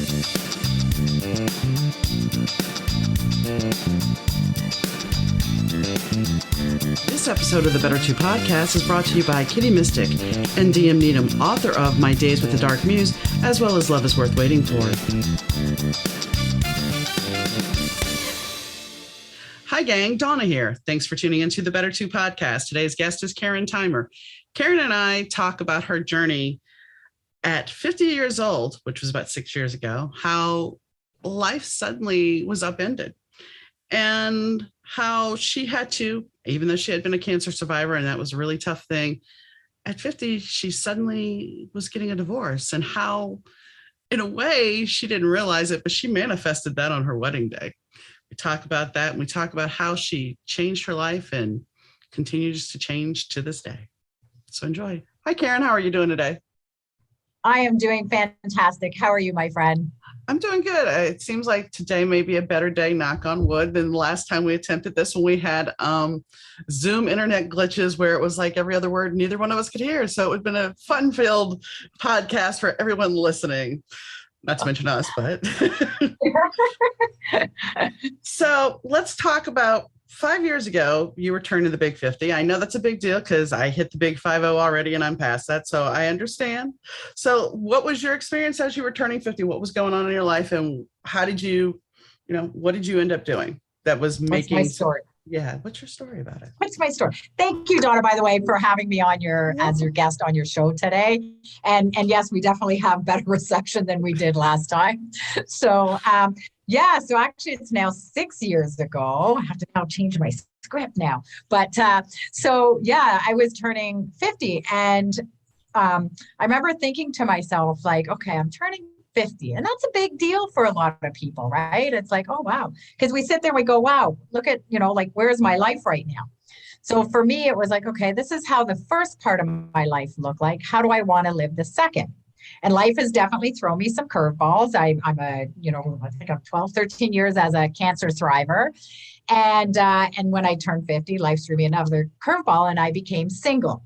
This episode of the Better 2 podcast is brought to you by Kitty Mystic and DM Needham, author of My Days with the Dark Muse, as well as Love is Worth Waiting For. Hi, gang. Donna here. Thanks for tuning into the Better 2 podcast. Today's guest is Karen Theimer. Karen and I talk about her journey at 50 years old, which was about 6 years ago, how life suddenly was upended and how she had to, even though she had been a cancer survivor and that was a really tough thing, at 50, she suddenly was getting a divorce, and how, in a way, she didn't realize it, but she manifested that on her wedding day. We talk about that, and we talk about how she changed her life and continues to change to this day. So enjoy. Hi, Karen. How are you doing today? I am doing fantastic. How are you, my friend? I'm doing good. It seems like today may be a better day, knock on wood, than the last time we attempted this when we had Zoom internet glitches where it was like every other word neither one of us could hear. So it would have been a fun-filled podcast for everyone listening. Not to mention us, but. So let's talk about 5 years ago, you were turning the big 50. I know that's a big deal because I hit the big 50 already and I'm past that. So I understand. So what was your experience as you were turning 50? What was going on in your life, and how did you, what did you end up doing that was making? What's my story? Yeah. What's your story about it? What's my story? Thank you, Donna, by the way, for having me on as your guest on your show today. And yes, we definitely have better reception than we did last time. So, so actually it's now 6 years ago. I have to now change my script now. But I was turning 50, and I remember thinking to myself, like, okay, I'm turning 50. And that's a big deal for a lot of people, right? It's like, oh, wow. Because we sit there and we go, wow, look at, where's my life right now? So for me, it was like, okay, this is how the first part of my life looked like. How do I want to live the second? And life has definitely thrown me some curveballs. I think I'm 12, 13 years as a cancer survivor. And when I turned 50, life threw me another curveball and I became single.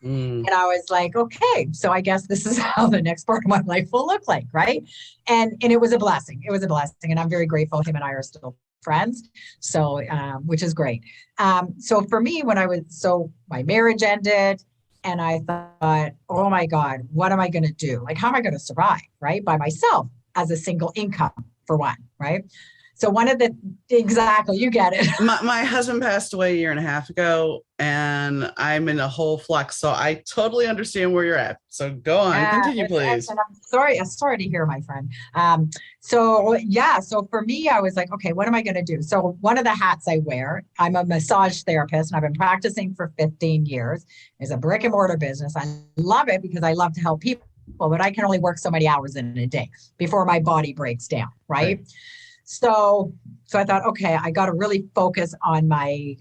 And I was like, okay, so I guess this is how the next part of my life will look like, right? And it was a blessing. It was a blessing. And I'm very grateful him and I are still friends. So, which is great. So for me, my marriage ended and I thought, oh my God, what am I going to do? Like, how am I going to survive, right? By myself as a single income for one, right? So exactly, you get it. My husband passed away a year and a half ago, and I'm in a whole flux. So I totally understand where you're at. So go on, continue, please. And I'm sorry to hear, my friend. So for me, I was like, okay, what am I going to do? So one of the hats I wear, I'm a massage therapist, and I've been practicing for 15 years. It's a brick and mortar business. I love it because I love to help people, but I can only work so many hours in a day before my body breaks down, right? So I thought, okay, I got to really focus on my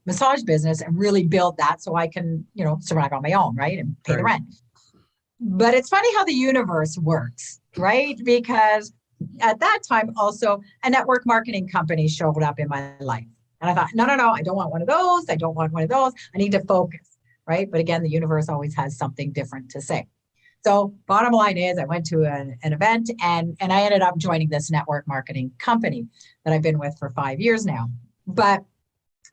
massage business and really build that so I can, survive on my own, right? And pay the rent. But it's funny how the universe works, right? Because at that time, also a network marketing company showed up in my life. And I thought, no, I don't want one of those. I don't want one of those. I need to focus, right? But again, the universe always has something different to say. So bottom line is I went to an event and I ended up joining this network marketing company that I've been with for 5 years now. But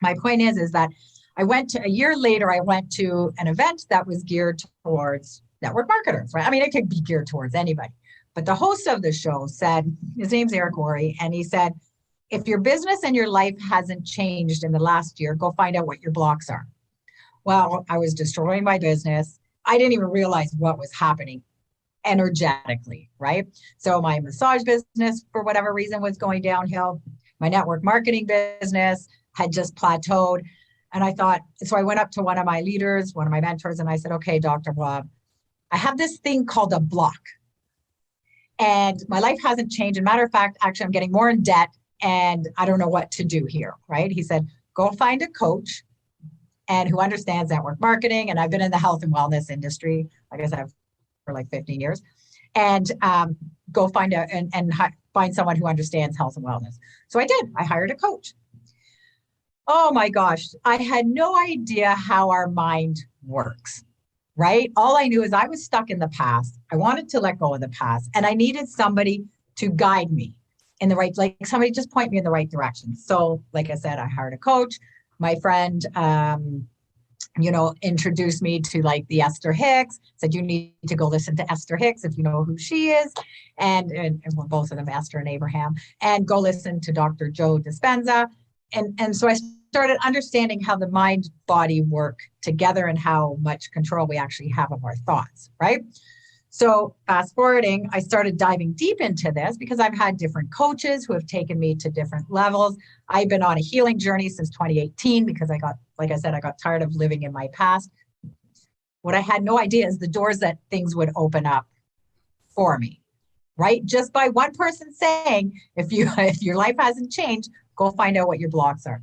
my point is that a year later, I went to an event that was geared towards network marketers, right? I mean, it could be geared towards anybody. But the host of the show said, his name's Eric Gorey, and he said, if your business and your life hasn't changed in the last year, go find out what your blocks are. Well, I was destroying my business. I didn't even realize what was happening energetically, right? So my massage business, for whatever reason, was going downhill. My network marketing business had just plateaued. And I thought, so I went up to one of my leaders, one of my mentors, and I said, okay, Dr. Bob, I have this thing called a block. And my life hasn't changed. As a matter of fact, actually, I'm getting more in debt and I don't know what to do here, right? He said, go find a coach and who understands network marketing. And I've been in the health and wellness industry, like I said, for like 15 years. And go find find someone who understands health and wellness. So I did. I hired a coach. Oh my gosh. I had no idea how our mind works. right? All I knew is I was stuck in the past. I wanted to let go of the past, and I needed somebody to guide me in the right, like somebody just point me in the right direction. So, like I said, I hired a coach. My friend, introduced me to like the Esther Hicks, said, you need to go listen to Esther Hicks if you know who she is. And we're both of them, Esther and Abraham, and go listen to Dr. Joe Dispenza. And so I started understanding how the mind body work together and how much control we actually have of our thoughts, right? So fast forwarding, I started diving deep into this because I've had different coaches who have taken me to different levels. I've been on a healing journey since 2018 because like I said, I got tired of living in my past. What I had no idea is the doors that things would open up for me, right? Just by one person saying, if your life hasn't changed, go find out what your blocks are.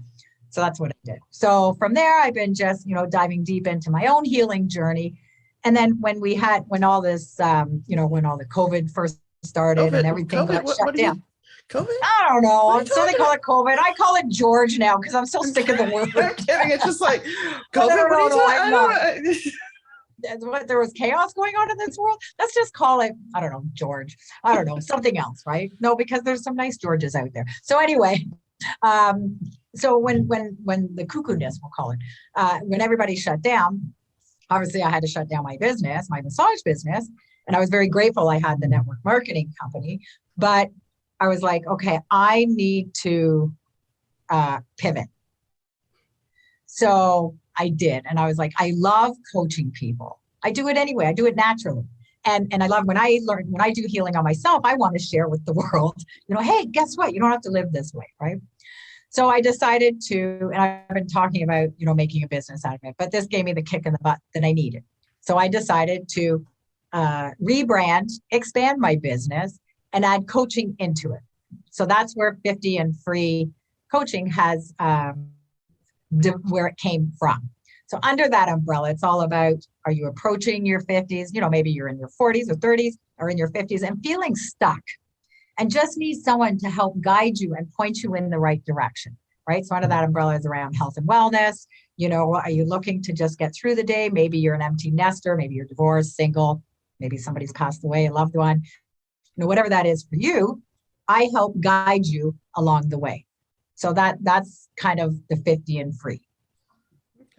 So that's what I did. So from there, I've been just, diving deep into my own healing journey. And then when all this, when all the COVID first started and everything COVID, got shut what do you, down. COVID? I don't know. So So they call it COVID. I call it George now because I'm so sick of the word. I'm kidding. It's just like COVID. No, what are you doing? I'm not. I don't know. What, there was chaos going on in this world. Let's just call it, I don't know, George. I don't know, something else, right? No, because there's some nice Georges out there. So anyway, so when the cuckoo-ness, we'll call it, when everybody shut down, obviously I had to shut down my business, my massage business. And I was very grateful I had the network marketing company. But I was like, okay, I need to pivot. So I did. And I was like, I love coaching people. I do it anyway. I do it naturally. And I love when I do healing on myself, I want to share with the world, hey, guess what? You don't have to live this way, right? So I decided to, and I've been talking about, making a business out of it, but this gave me the kick in the butt that I needed. So I decided to rebrand, expand my business, and add coaching into it. So that's where 50 and Free Coaching has where it came from. So under that umbrella, it's all about, are you approaching your 50s? Maybe you're in your 40s or 30s or in your 50s and feeling stuck and just need someone to help guide you and point you in the right direction, right? So under that umbrella is around health and wellness. Are you looking to just get through the day? Maybe you're an empty nester, maybe you're divorced, single, maybe somebody's passed away, a loved one, whatever that is for you, I help guide you along the way. So that's kind of the 50 and Free.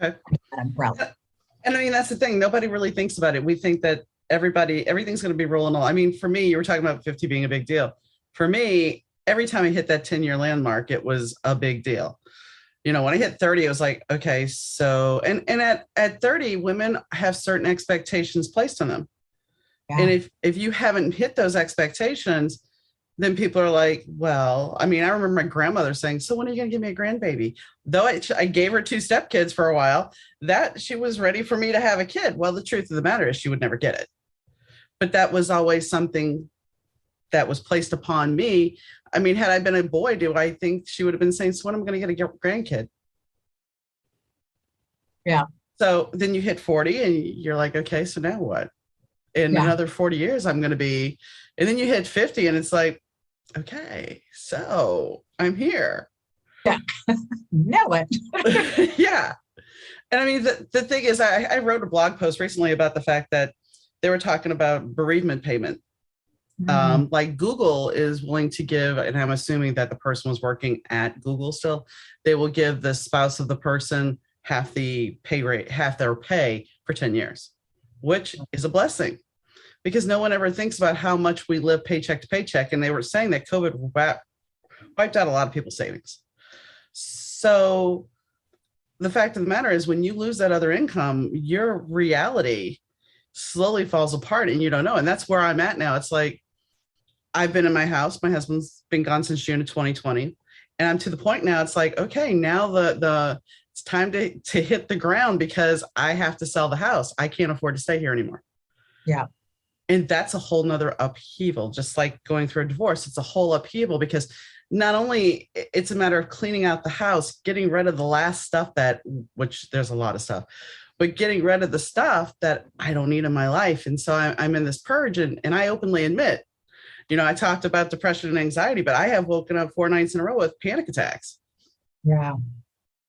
Okay. That umbrella. And I mean, that's the thing. Nobody really thinks about it. We think that everything's going to be rolling on. I mean, for me, you were talking about 50 being a big deal. For me, every time I hit that 10-year landmark, it was a big deal. When I hit 30, it was like, okay, so, and at 30, women have certain expectations placed on them. Yeah. And if you haven't hit those expectations, then people are like, well, I mean, I remember my grandmother saying, so when are you going to give me a grandbaby? Though I gave her 2 stepkids for a while, that she was ready for me to have a kid. Well, the truth of the matter is she would never get it. But that was always something that was placed upon me. I mean, had I been a boy, do I think she would have been saying, so when am I going to get a grandkid? Yeah. So then you hit 40 and you're like, okay, so now what? In another 40 years, I'm going to be, and then you hit 50 and it's like, okay, so I'm here. Yeah. Know it. Yeah. And I mean, the thing is, I wrote a blog post recently about the fact that they were talking about bereavement payment. Mm-hmm. Like Google is willing to give, and I'm assuming that the person was working at Google still, they will give the spouse of the person half the pay rate, half their pay for 10 years, which is a blessing because no one ever thinks about how much we live paycheck to paycheck. And they were saying that COVID wiped out a lot of people's savings. So the fact of the matter is when you lose that other income, your reality slowly falls apart and you don't know. And that's where I'm at now. It's like, I've been in my house. My husband's been gone since June of 2020. And I'm to the point now, it's like, okay, now it's time to hit the ground because I have to sell the house. I can't afford to stay here anymore. Yeah. And that's a whole nother upheaval, just like going through a divorce. It's a whole upheaval because not only it's a matter of cleaning out the house, getting rid of the last stuff which there's a lot of stuff, but getting rid of the stuff that I don't need in my life. And so I'm in this purge and I openly admit, I talked about depression and anxiety, but I have woken up 4 nights in a row with panic attacks. Yeah.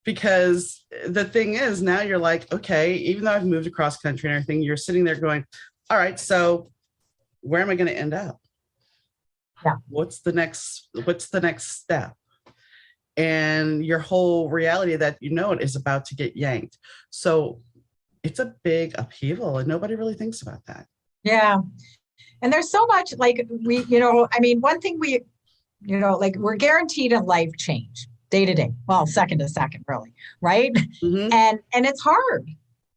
because the thing is now you're like, okay, even though I've moved across country and everything, you're sitting there going, all right, so where am I going to end up? Yeah. What's the next step? And your whole reality that you know it is about to get yanked. So it's a big upheaval and nobody really thinks about that. Yeah. And there's so much like I mean, one thing like we're guaranteed in life change day to day. Well, second to second, really, right? Mm-hmm. And it's hard,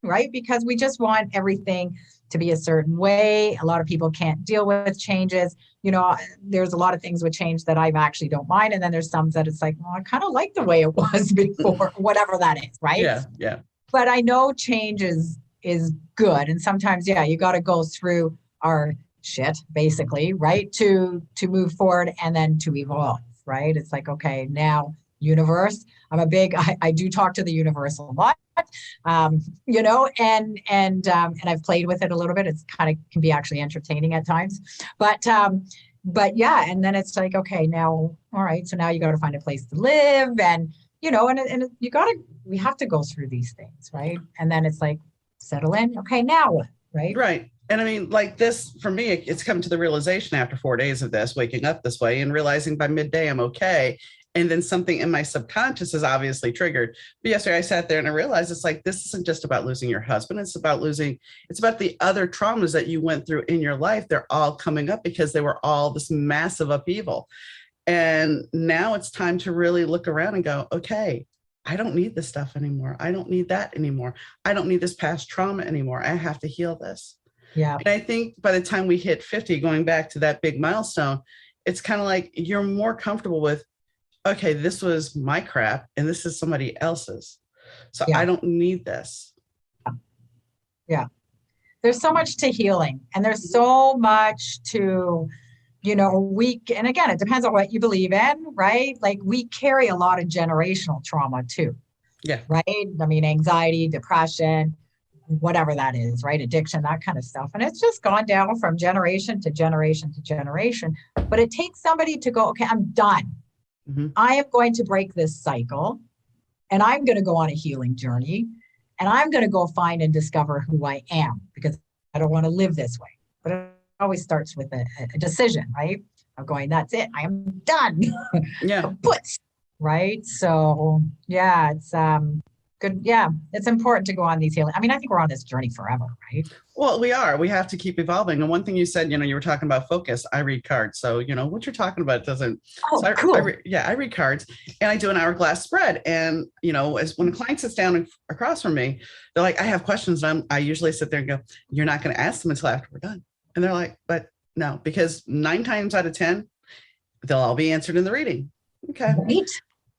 right? Because we just want everything to be a certain way. A lot of people can't deal with changes. There's a lot of things with change that I actually don't mind. And then there's some that it's like, well, I kind of like the way it was before, whatever that is, right? Yeah, yeah. But I know change is good. And sometimes, yeah, you got to go through our shit, basically, right? To move forward and then to evolve, right? It's like, okay, now universe. I do talk to the universe a lot, and I've played with it a little bit. It's kind of can be actually entertaining at times, but yeah, and then it's like, okay, now, all right, so now you got to find a place to live, and we have to go through these things, right? And then it's like, settle in. Okay, now what, right? Right. And I mean, like this, for me, it's come to the realization after 4 days of this, waking up this way and realizing by midday I'm okay. And then something in my subconscious is obviously triggered. But yesterday I sat there and I realized it's like, this isn't just about losing your husband. It's about the other traumas that you went through in your life. They're all coming up because they were all this massive upheaval. And now it's time to really look around and go, okay, I don't need this stuff anymore. I don't need that anymore. I don't need this past trauma anymore. I have to heal this. Yeah. And I think by the time we hit 50, going back to that big milestone, it's kind of like you're more comfortable with, okay, this was my crap and this is somebody else's. So Yeah. I don't need this. Yeah. There's so much to healing, and there's so much to, and again, it depends on what you believe in, right? Like we carry a lot of generational trauma too. Yeah. Right. I mean, anxiety, depression, whatever that is, right? Addiction, that kind of stuff. And it's just gone down from generation to generation to generation. But it takes somebody to go, okay, I'm done. Mm-hmm. I am going to break this cycle, and I'm going to go on a healing journey, and I'm going to go find and discover who I am, because I don't want to live this way. But it always starts with a decision, right? Of going, that's it. I am done. Yeah. Kaput, right? So yeah, it's good. Yeah, it's important to go on these healing. I mean, I think we're on this journey forever, right? Well, we have to keep evolving. And one thing you said, you were talking about focus. I read cards. So, what you're talking about doesn't. Oh, so cool. I read cards and I do an hourglass spread. And, as when a client sits down across from me, they're like, I have questions. And I usually sit there and go, you're not going to ask them until after we're done. And they're like, but no, because 9 times out of 10, they'll all be answered in the reading. Okay. Right.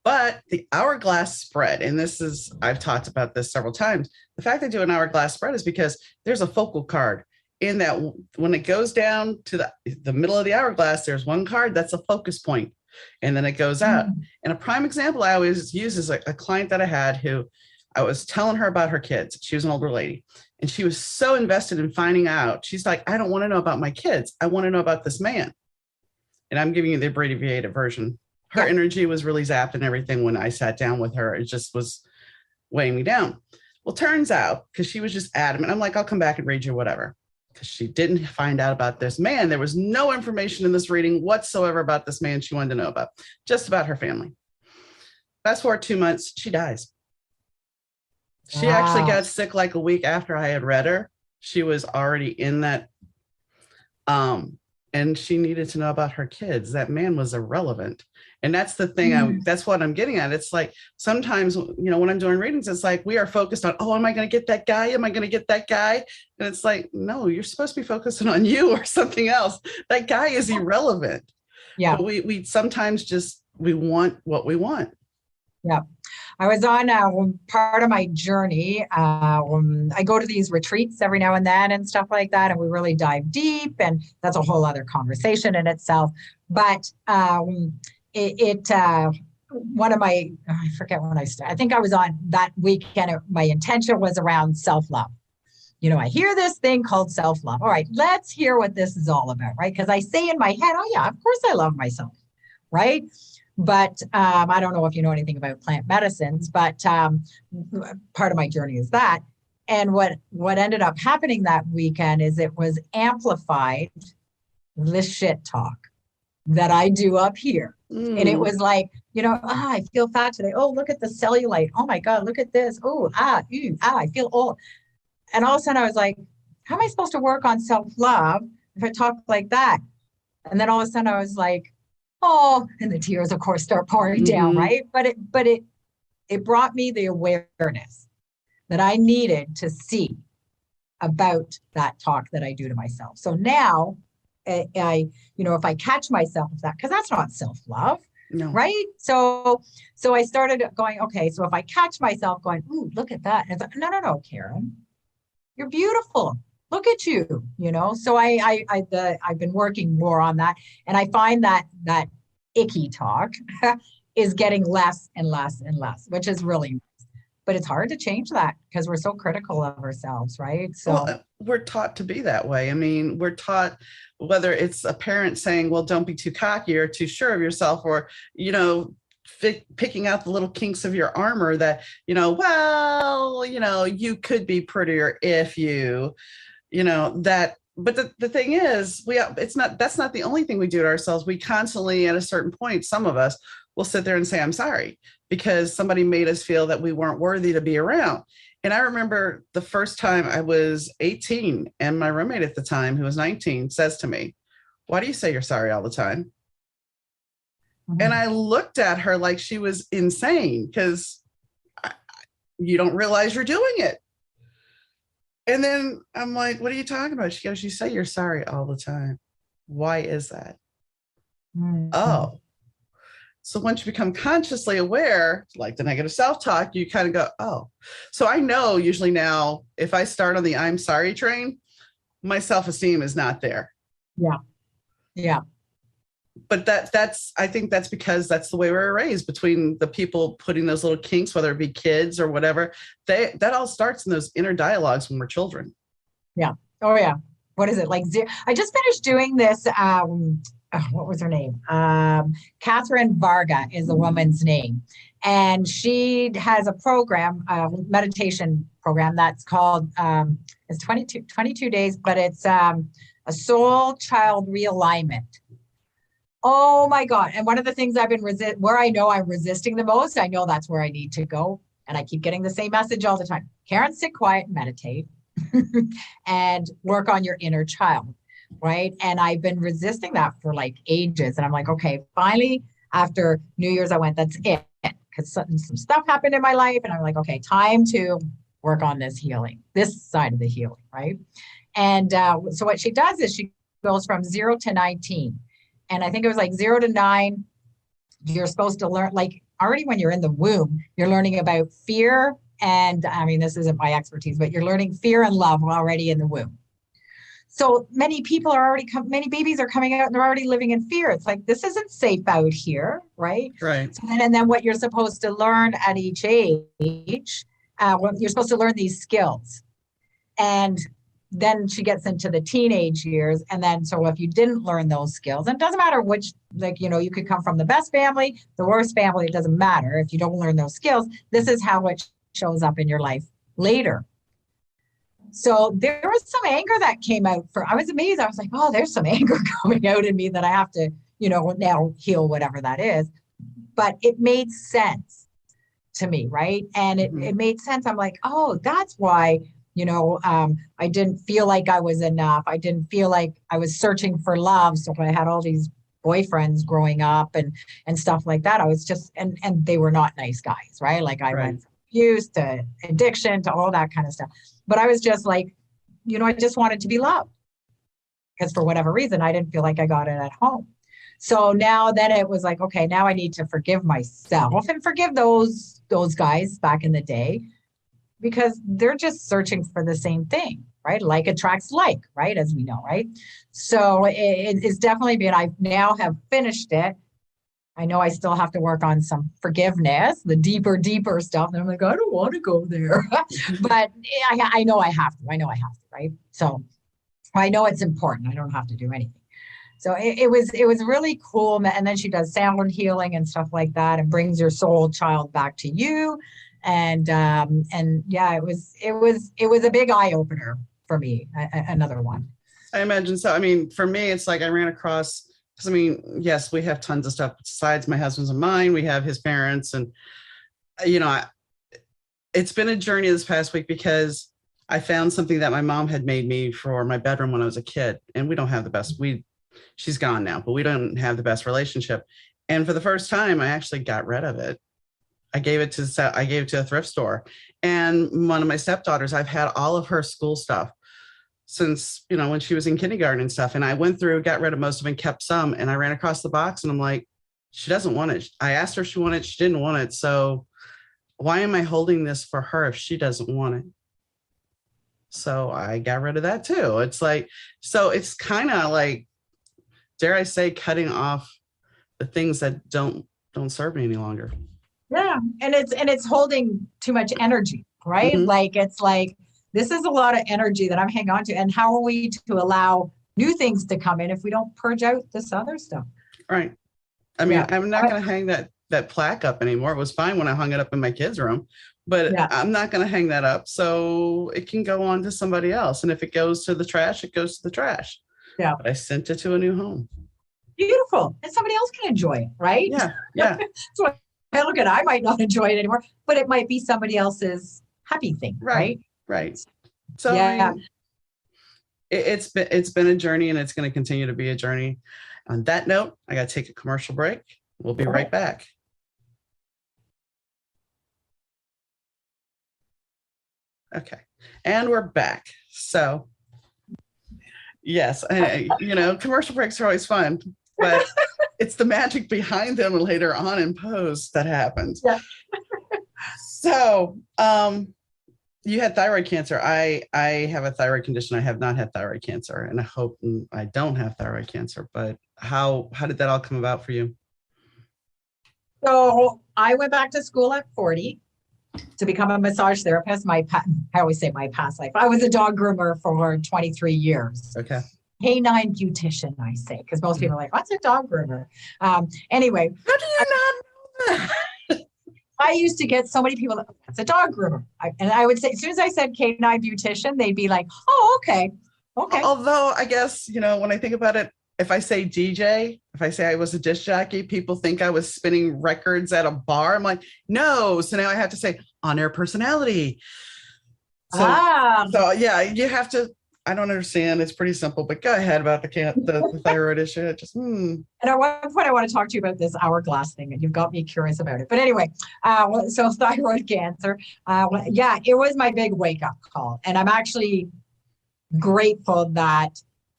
But the hourglass spread, and I've talked about this several times. The fact I do an hourglass spread is because there's a focal card in that when it goes down to the middle of the hourglass, there's one card that's a focus point, and then it goes out. And a prime example I always use is a client that I had who I was telling her about her kids. She was an older lady, and she was so invested in finding out. She's like, I don't want to know about my kids. I want to know about this man. And I'm giving you the abbreviated version. Her energy was really zapped and everything when I sat down with her. It just was weighing me down. Well, turns out, because she was just adamant, I'm like, I'll come back and read you whatever. Because she didn't find out about this man. There was no information in this reading whatsoever about this man she wanted to know about, just about her family. Fast forward 2 months, she dies. She actually got sick like a week after I had read her. She was already in that. And she needed to know about her kids. That man was irrelevant. And that's the thing. That's what I'm getting at. It's like sometimes, when I'm doing readings, it's like we are focused on, oh, am I going to get that guy? Am I going to get that guy? And it's like, no, you're supposed to be focusing on you or something else. That guy is irrelevant. Yeah. But we sometimes we want what we want. Yeah. I was on part of my journey. I go to these retreats every now and then and stuff like that, and we really dive deep, and that's a whole other conversation in itself. But one of my, I forget when I started. I think I was on that weekend. My intention was around self-love. I hear this thing called self-love. All right, let's hear what this is all about, right? Because I say in my head, oh yeah, of course I love myself, right? But I don't know if you know anything about plant medicines, but part of my journey is that. And what ended up happening that weekend is it was amplified, this shit talk that I do up here. And it Mm. was like, I feel fat today. Oh, look at the cellulite. Oh my God, look at this. Oh, I feel old. And all of a sudden I was like, how am I supposed to work on self-love if I talk like that? And then all of a sudden I was like, oh, and the tears, of course, start pouring down, Hmm. right? But it brought me the awareness that I needed to see about that talk that I do to myself. So now if I catch myself with that, because that's not self-love, No. right? So I started going, okay, so if I catch myself going, ooh, look at that. And it's like, no, Karen, you're beautiful. Look at you, So I've been working more on that. And I find that icky talk is getting less and less and less, which is really nice. But it's hard to change that because we're so critical of ourselves, right? Well, So we're taught to be that way. I mean, we're taught whether it's a parent saying, well, don't be too cocky or too sure of yourself, or, picking out the little kinks of your armor that, you could be prettier if that. But the thing is, that's not the only thing we do to ourselves. We constantly, at a certain point, some of us will sit there and say, I'm sorry, because somebody made us feel that we weren't worthy to be around. And I remember the first time I was 18, and my roommate at the time, who was 19, says to me, why do you say you're sorry all the time? And mhm. I looked at her like she was insane, because you don't realize you're doing it. And then I'm like, what are you talking about? She goes, you say you're sorry all the time. Why is that? Mhm. Oh, so once you become consciously aware, like the negative self-talk, you kind of go, oh. So I know usually now if I start on the I'm sorry train, my self-esteem is not there. Yeah, yeah. But that's I think that's because that's the way we were raised, between the people putting those little kinks, whether it be kids or whatever. That all starts in those inner dialogues when we're children. Yeah. Oh yeah. What is it like? I just finished doing this. What was her name? Catherine Varga is the woman's name, and she has a program, a meditation program that's called. It's 22 days, but it's a soul child realignment. Oh my God! And one of the things I've been where I know I'm resisting the most, I know that's where I need to go, and I keep getting the same message all the time. Karen, sit quiet and meditate and work on your inner child, right? And I've been resisting that for like ages. And I'm like, okay, finally, after New Year's, I went, that's it. Because some stuff happened in my life. And I'm like, okay, time to work on this healing, this side of the healing, right? And so what she does is she goes from 0 to 19. And I think it was like 0 to 9, you're supposed to learn, like already when you're in the womb, you're learning about fear. And I mean, this isn't my expertise, but you're learning fear and love already in the womb. So many people are already, many babies are coming out and they're already living in fear. It's like, this isn't safe out here, right? Right. So then, and then what you're supposed to learn at each age, you're supposed to learn these skills. And then she gets into the teenage years. And then, so if you didn't learn those skills, and it doesn't matter which, like, you could come from the best family, the worst family, it doesn't matter. If you don't learn those skills, this is how it shows up in your life later. So there was some anger that came out I was amazed. I was like, oh, there's some anger coming out in me that I have to, now heal whatever that is. But it made sense to me, right? And it, Mm-hmm. it made sense. I'm like, oh, that's why, I didn't feel like I was enough. I didn't feel like I was searching for love. So I had all these boyfriends growing up and stuff like that. I was just, and they were not nice guys, right? Like I Right. went from abuse to addiction to all that kind of stuff. But I was just like, I just wanted to be loved because for whatever reason, I didn't feel like I got it at home. So now then it was like, okay, now I need to forgive myself and forgive those guys back in the day because they're just searching for the same thing, right? Like attracts like, right? As we know, right? So it's definitely been, I now have finished it. I know I still have to work on some forgiveness, the deeper stuff. And I'm like, I don't want to go there. But I know I have to. I know I have to, right? So I know it's important. I don't have to do anything. So it was really cool. And then she does sound healing and stuff like that, and brings your soul child back to you. And yeah, it was a big eye opener for me. Another one. I imagine so. I mean, for me, it's like I ran across, because I mean, yes, we have tons of stuff besides my husband's and mine. We have his parents, and you know, it's been a journey this past week because I found something that my mom had made me for my bedroom when I was a kid, and we don't have the best. She's gone now, but we don't have the best relationship. And for the first time, I actually got rid of it. I gave it to a thrift store, and one of my stepdaughters, I've had all of her school stuff since, when she was in kindergarten and stuff. And I went through, got rid of most of it, and kept some. And I ran across the box and I'm like, she doesn't want it. I asked her if she wanted it. She didn't want it. So why am I holding this for her if she doesn't want it? So I got rid of that too. It's like, so it's kind of like, dare I say, cutting off the things that don't serve me any longer. Yeah. And it's holding too much energy, right? Mhm. Like, it's like, this is a lot of energy that I'm hanging on to. And how are we to allow new things to come in if we don't purge out this other stuff? Right. I mean, Yeah. I'm not going to hang that plaque up anymore. It was fine when I hung it up in my kids' room, but Yeah. I'm not going to hang that up. So it can go on to somebody else. And if it goes to the trash, it goes to the trash. Yeah. But I sent it to a new home. Beautiful. And somebody else can enjoy it, right? Yeah. Yeah. So I look at it, I might not enjoy it anymore, but it might be somebody else's happy thing, right? Right. So Yeah. I mean, it's been a journey, and it's going to continue to be a journey. On that note, I got to take a commercial break. We'll be right back. Okay. And we're back. So yes, commercial breaks are always fun, but it's the magic behind them later on in post that happens. Yeah. So, you had thyroid cancer. I have a thyroid condition. I have not had thyroid cancer, and I hope I don't have thyroid cancer. But how did that all come about for you? So I went back to school at 40 to become a massage therapist. I always say my past life. I was a dog groomer for 23 years. Okay. Canine beautician, I say, because most people are like, what's a dog groomer? Anyway. How do you not know that? I used to get so many people, that's a dog groomer. And I would say, as soon as I said canine beautician, they'd be like, oh, okay. Okay. Although I guess, when I think about it, if I say DJ, if I say I was a disc jockey, people think I was spinning records at a bar. I'm like, no. So now I have to say on-air personality. So yeah, you have to. I don't understand. It's pretty simple, but go ahead about the thyroid issue. And at one point, I want to talk to you about this hourglass thing, and you've got me curious about it. But anyway, so thyroid cancer. Yeah, it was my big wake-up call, and I'm actually grateful that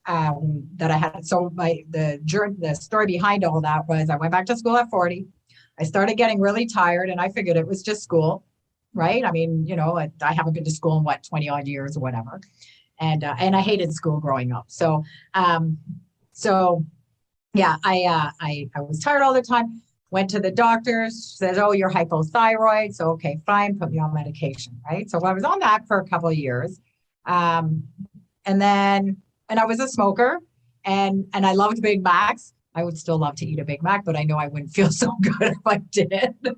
I had it. So the story behind all that was I went back to school at 40. I started getting really tired, and I figured it was just school, right? I mean, I haven't been to school in 20 odd years or whatever. And I hated school growing up. So yeah, I was tired all the time. Went to the doctor, said, oh, you're hypothyroid. So, okay, fine, put me on medication, right? So I was on that for a couple of years. And I was a smoker, and I loved Big Macs. I would still love to eat a Big Mac, but I know I wouldn't feel so good if I did. But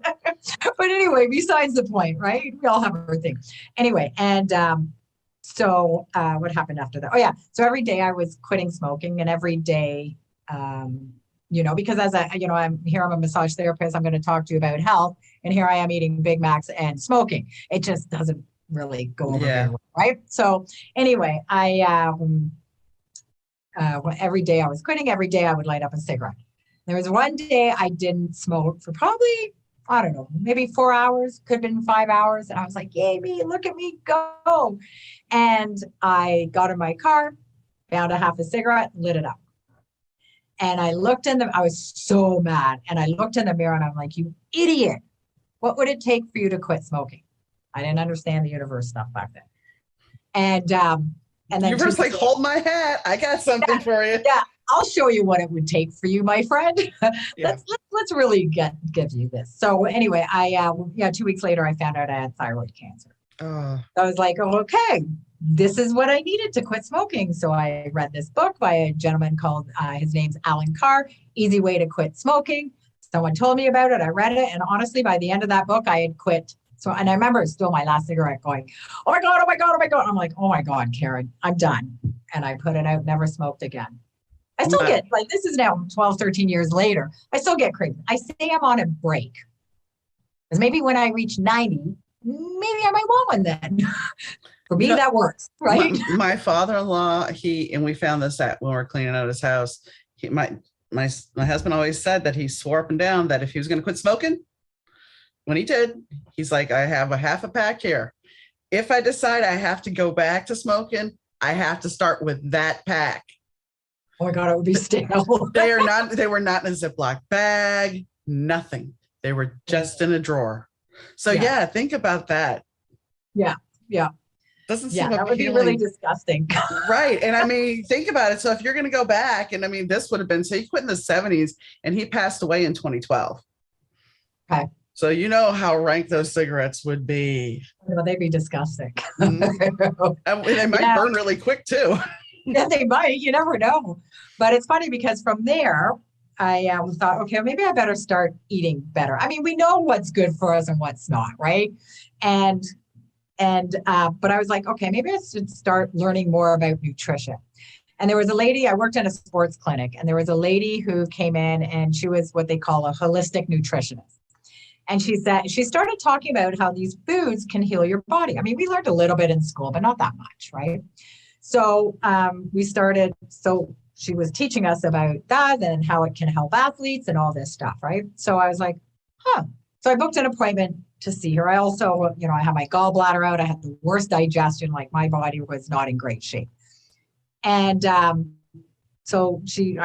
anyway, besides the point, right? We all have our thing. Anyway, and so what happened after that? Oh, yeah. So every day I was quitting smoking, and every day, because I'm a massage therapist, I'm going to talk to you about health. And here I am eating Big Macs and smoking. It just doesn't really go over very well, right? So anyway, every day I was quitting. Every day I would light up a cigarette. There was one day I didn't smoke for probably, I don't know, maybe 4 hours, could have been 5 hours. And I was like, yay, me, look at me go. And I got in my car, found a half a cigarette, lit it up. And I was so mad. And I looked in the mirror and I'm like, you idiot. What would it take for you to quit smoking? I didn't understand the universe stuff back then. And then you were like, hold my hat. I got something for you. Yeah, I'll show you what it would take for you, my friend. Let's really give you this. So anyway, 2 weeks later, I found out I had thyroid cancer. Oh, I was like, oh, okay, this is what I needed to quit smoking. So I read this book by a gentleman called, his name's Alan Carr, Easy Way to Quit Smoking. Someone told me about it. I read it. And honestly, by the end of that book, I had quit. So, and I remember still my last cigarette going, oh my God, oh my God, oh my God. I'm like, oh my God, Karen, I'm done. And I put it out, never smoked again. I still my, get, like, this is now 12, 13 years later. I still get crazy. I say I'm on a break. Because maybe when I reach 90, maybe I might want one then. For you me, know, that works, right? my father-in-law, and we found this at when we were cleaning out his house. My husband always said that he swore up and down that if he was going to quit smoking, when he did, he's like, I have a half a pack here. If I decide I have to go back to smoking, I have to start with that pack. Oh my God, it would be stale. They were not in a Ziploc bag, nothing. They were just in a drawer. So Yeah, yeah, think about that. yeah, yeah, Doesn't yeah. seem That would be really appealing. disgusting. Right. And I mean, think about it. So if you're going to go back, and I mean, this would have been, so he quit in the 70s and he passed away in 2012. Okay. So you know how rank those cigarettes would be. Well, they'd be disgusting. Mhm. And they might Yeah, burn really quick too. yeah, they might. You never know. But it's funny because from there, I thought, okay, maybe I better start eating better. I mean, we know what's good for us and what's not, right? And but I was like, okay, maybe I should start learning more about nutrition. And there was a lady, I worked in a sports clinic, and there was a lady who came in and she was what they call a holistic nutritionist. And she said, she started talking about how these foods can heal your body. I mean, we learned a little bit in school, but not that much, right? So so she was teaching us about that and how it can help athletes and all this stuff, right? So I was like, huh. So I booked an appointment to see her. I also, I had my gallbladder out. I had the worst digestion, like my body was not in great shape. And I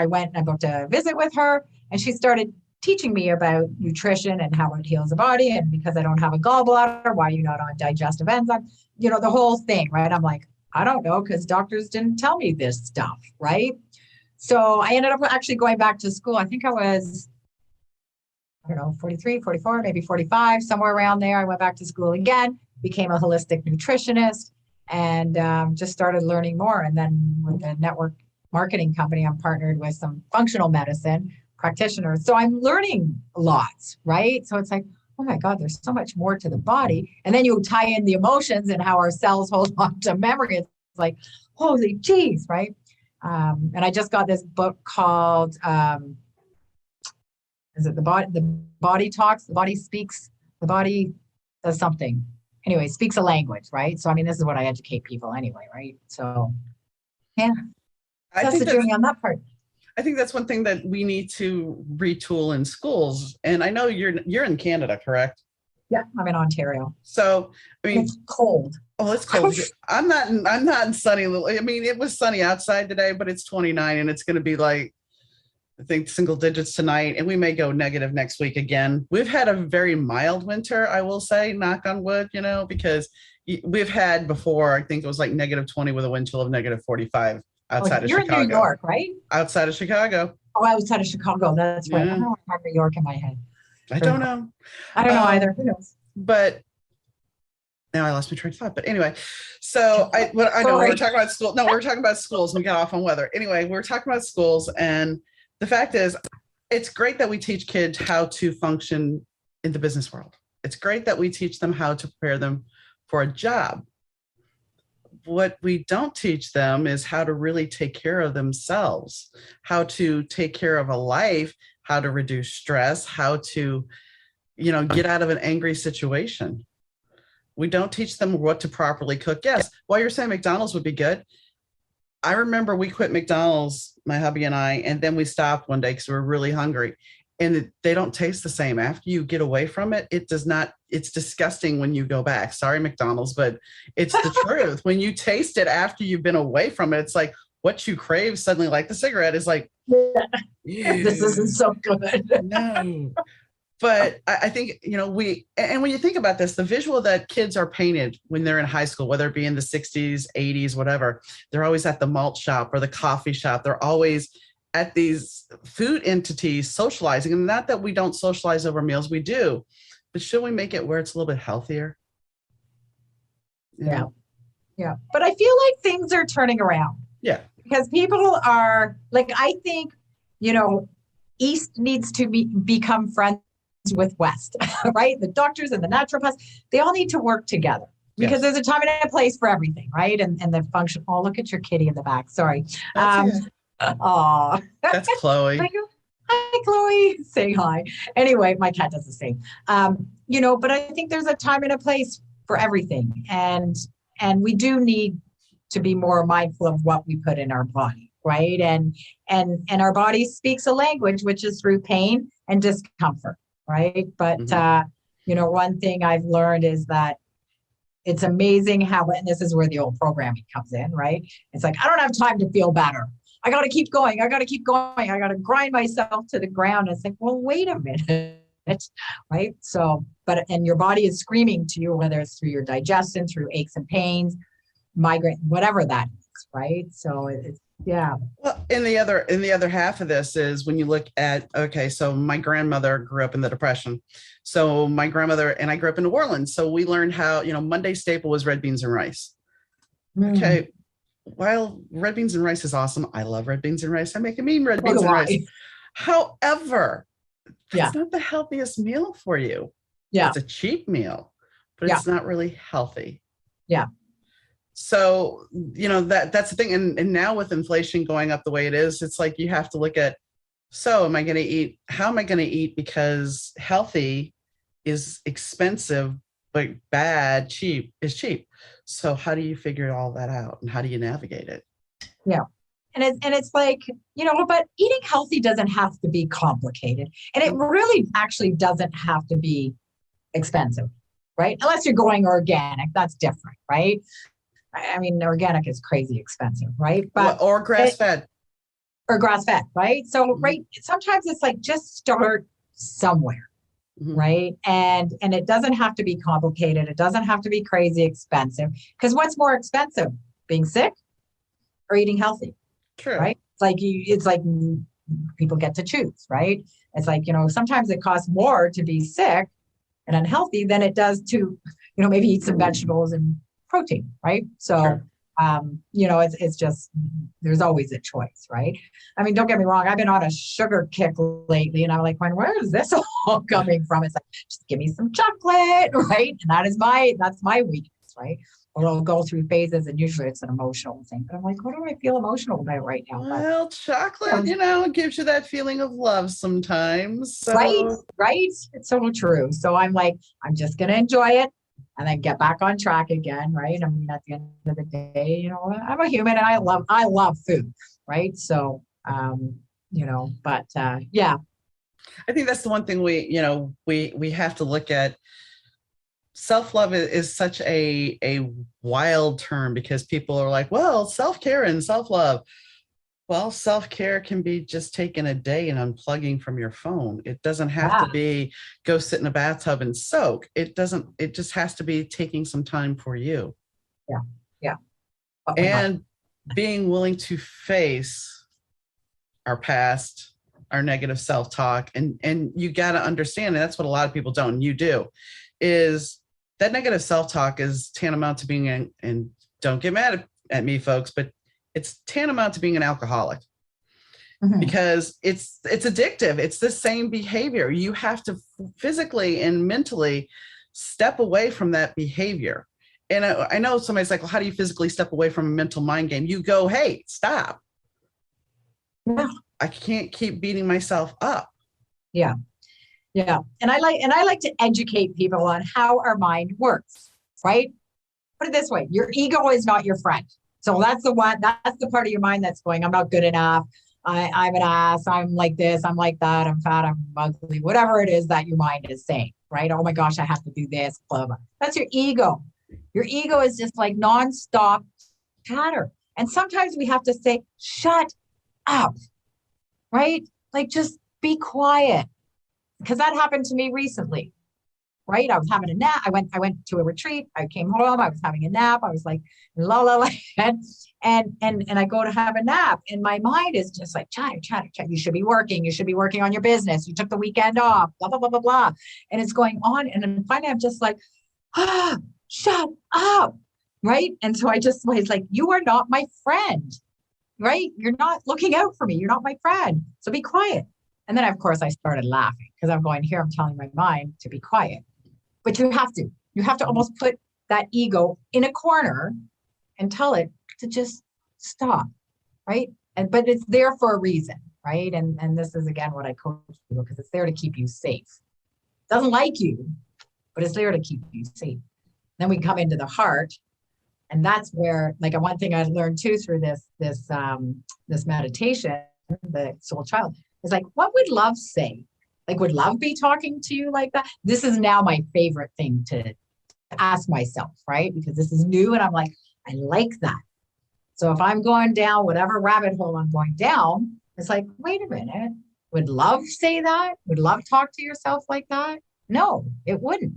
went and I booked a visit with her, and she started teaching me about nutrition and how it heals the body. And because I don't have a gallbladder, why are you not on digestive enzymes? The whole thing, right? I'm like, I don't know, because doctors didn't tell me this stuff, right? So I ended up actually going back to school. I think I was, I don't know, 43, 44, maybe 45, somewhere around there. I went back to school again, became a holistic nutritionist, and just started learning more. And then with the network marketing company, I'm partnered with some functional medicine practitioners. So I'm learning lots, right? So it's like, oh my God, there's so much more to the body. And then you tie in the emotions and how our cells hold on to memory. It's like, holy geez, right? And I just got this book called, is it the body talks, the body speaks, the body does something. Anyway, speaks a language, right? So, I mean, this is what I educate people anyway, right? So, yeah, I that's think the that's journey on that part. I think that's one thing that we need to retool in schools. And I know you're in Canada, correct? Yeah, I'm in Ontario. So I And mean, it's cold. oh, it's cold here. I'm not in sunny. I mean, it was sunny outside today, but it's 29 and it's going to be like, I think single digits tonight, and we may go negative next week again. We've had a very mild winter, I will say, knock on wood, because we've had before, I think it was like negative 20 with a wind chill of negative 45 Oh, outside of you're in New Chicago. York, right? Outside of Chicago. Oh, outside of Chicago. That's right. I Yeah. don't have New York in my head. I Very don't cool. know. I don't know either. Who knows? But now I lost my train of thought. But anyway, so I know we were Sorry. talking about school. No, we were talking about schools and we got off on weather. Anyway, we're talking about schools. And the fact is, it's great that we teach kids how to function in the business world. It's great that we teach them how to prepare them for a job. What we don't teach them is how to really take care of themselves, how to take care of a life, how to reduce stress, how to, get out of an angry situation. We don't teach them what to properly cook. Yes, while you're saying McDonald's would be good, I remember we quit McDonald's, my hubby and I, and then we stopped one day because we were really hungry. And they don't taste the same. After you get away from it, it does not, it's disgusting when you go back. Sorry, McDonald's, but it's the truth. When you taste it after you've been away from it, it's like what you crave suddenly, like the cigarette, is like, This isn't so good. no. But I think, and when you think about this, the visual that kids are painted when they're in high school, whether it be in the 60s, 80s, whatever, they're always at the malt shop or the coffee shop. They're always at these food entities socializing. And not that we don't socialize over meals, we do. But should we make it where it's a little bit healthier? Yeah. Yeah. But I feel like things are turning around. Yeah. Because people are like, I think, East needs to become friends with West, right? The doctors and the naturopaths, they all need to work together because Yes. there's a time and a place for everything, right? And the function. Oh, look at your kitty in the back. Sorry. That's okay. Oh, That's Chloe. hi, Chloe. Say hi. Anyway, my cat does the same. But I think there's a time and a place for everything, and we do need to be more mindful of what we put in our body, right? And our body speaks a language, which is through pain and discomfort, right? But one thing I've learned is that it's amazing how, and this is where the old programming comes in, right? It's like, I don't have time to feel better. I got to keep going. I got to keep going. I got to grind myself to the ground. It's like, well, wait a minute. Right. So, and your body is screaming to you, whether it's through your digestion, through aches and pains, migraine, whatever that is. Right. So it's, yeah. Well, in the other half of this is when you look at, okay, so my grandmother grew up in the Depression. So my grandmother and I grew up in New Orleans. So we learned how, Monday staple was red beans and rice. Okay. While red beans and rice is awesome, I love red beans and rice. I make a mean red beans and rice. However, that's not the healthiest meal for you. Yeah. It's a cheap meal, but it's not really healthy. Yeah. So, that's the thing. And now with inflation going up the way it is, it's like you have to look at, so am I going to eat? How am I going to eat? Because healthy is expensive, but cheap is cheap. So how do you figure all that out and how do you navigate it? Yeah. And it's like, but eating healthy doesn't have to be complicated. And it really actually doesn't have to be expensive, right? Unless you're going organic, that's different, right? I mean, organic is crazy expensive, right? But or grass fed. Or grass fed, right? So, right, sometimes it's like just start somewhere, right? And it doesn't have to be complicated. It doesn't have to be crazy expensive. Because what's more expensive, being sick or eating healthy? True. Right? It's like people get to choose, right? It's like, sometimes it costs more to be sick and unhealthy than it does to, maybe eat some vegetables and protein, right? So, it's just, there's always a choice, right? I mean, don't get me wrong. I've been on a sugar kick lately and I'm like, where is this all coming from? It's like, just give me some chocolate, right? And that's my weakness, right? Or I'll go through phases and usually it's an emotional thing. But I'm like, what do I feel emotional about right now? Well, chocolate, gives you that feeling of love sometimes. So. Right. It's so true. So I'm like, I'm just going to enjoy it and then get back on track again. Right. I mean, at the end of the day, I'm a human and I love food. Right. So, but yeah. I think that's the one thing we have to look at. Self-love is such a wild term because people are like, well, self-care and self-love. Well, self-care can be just taking a day and unplugging from your phone. It doesn't have to be go sit in a bathtub and soak. It just has to be taking some time for you. Yeah. Yeah. And being willing to face our past, our negative self-talk. And you got to understand, and that's what a lot of people don't, and you do, is that negative self-talk is tantamount to being, and don't get mad at me, folks, but it's tantamount to being an alcoholic because it's addictive. It's the same behavior. You have to physically and mentally step away from that behavior. And I know somebody's like, well, how do you physically step away from a mental mind game? You go, hey, stop. Yeah. I can't keep beating myself up. Yeah. Yeah. And I like to educate people on how our mind works, right? Put it this way, your ego is not your friend. So that's the part of your mind that's going, I'm not good enough. I'm an ass. I'm like this. I'm like that. I'm fat. I'm ugly. Whatever it is that your mind is saying, right? Oh my gosh, I have to do this. Blah, blah. That's your ego. Your ego is just like nonstop chatter. And sometimes we have to say, shut up, right? Like just be quiet. Because that happened to me recently, right? I was having a nap. I went to a retreat. I came home. I was having a nap. I was like, la, la, la. And I go to have a nap. And my mind is just like, chatter, chatter, chatter. You should be working. You should be working on your business. You took the weekend off, blah, blah, blah, blah, blah. And it's going on. And then finally, I'm just like, shut up. right? And so I just was like, you are not my friend, right? You're not looking out for me. You're not my friend. So be quiet. And then, of course, I started laughing because I'm going, here, I'm telling my mind to be quiet. But you have to almost put that ego in a corner and tell it to just stop, right? And but it's there for a reason, right? And this is again what I coach people because it's there to keep you safe. It doesn't like you, but it's there to keep you safe. Then we come into the heart, and that's where, like, one thing I learned too through this meditation, the soul child, is like, what would love say? Like, would love be talking to you like that? This is now my favorite thing to ask myself, right? Because this is new, and I'm like, I like that. So if I'm going down whatever rabbit hole I'm going down, it's like, wait a minute, would love say that? Would love talk to yourself like that? No, it wouldn't.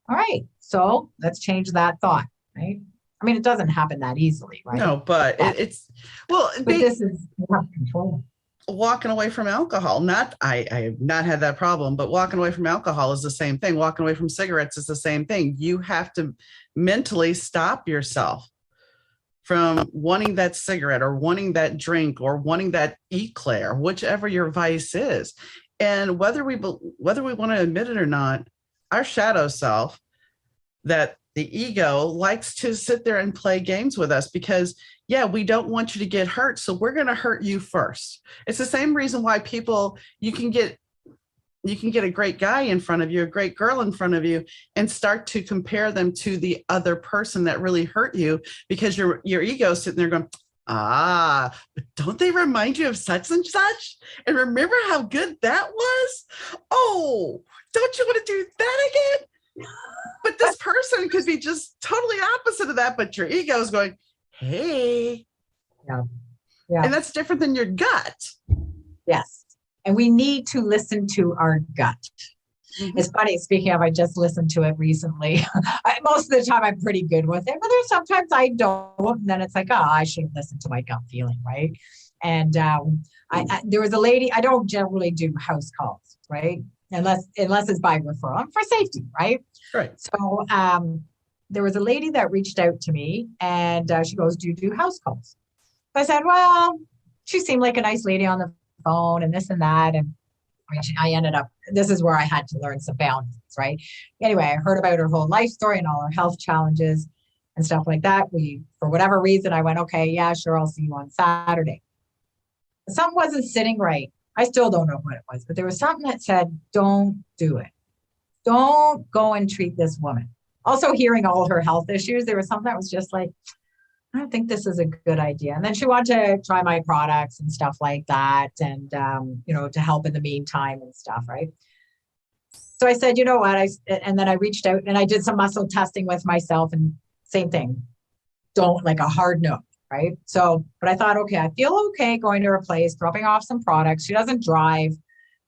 All right, so let's change that thought, right? I mean, it doesn't happen that easily, right? No, but it's well, But this is you have control. walking away from alcohol. Not I have not had that problem, but walking away from alcohol is the same thing. Walking away from cigarettes is the same thing. You have to mentally stop yourself from wanting that cigarette or wanting that drink or wanting that eclair, whichever your vice is. And whether we want to admit it or not, our shadow self, that the ego likes to sit there and play games with us because, yeah, we don't want you to get hurt. So we're going to hurt you first. It's the same reason why you can get a great guy in front of you, a great girl in front of you, and start to compare them to the other person that really hurt you because your ego is sitting there going, but don't they remind you of such and such? And remember how good that was? Oh, don't you want to do that again? But this person could be just totally opposite of that, but your ego is going, hey. Yeah. Yeah. And that's different than your gut. Yes. And we need to listen to our gut. Mm-hmm. It's funny, speaking of, I just listened to it recently. Most of the time I'm pretty good with it, but there's sometimes I don't. And then it's like, I should have listened to my gut feeling, right? And there was a lady, I don't generally do house calls, right? Unless it's by referral for safety, right? Right. So there was a lady that reached out to me and she goes, do you do house calls? So I said, well, she seemed like a nice lady on the phone and this and that. And I ended up, this is where I had to learn some boundaries, right? Anyway, I heard about her whole life story and all her health challenges and stuff like that. For whatever reason, I went, okay, yeah, sure, I'll see you on Saturday. But something wasn't sitting right. I still don't know what it was, but there was something that said, don't do it. Don't go and treat this woman. Also, hearing all her health issues, there was something that was just like, I don't think this is a good idea. And then she wanted to try my products and stuff like that. And, to help in the meantime and stuff. Right. So I said, you know what? And then I reached out and I did some muscle testing with myself and same thing. Don't, like, a hard no. Right. So, but I thought, okay, I feel okay going to her place, dropping off some products. She doesn't drive,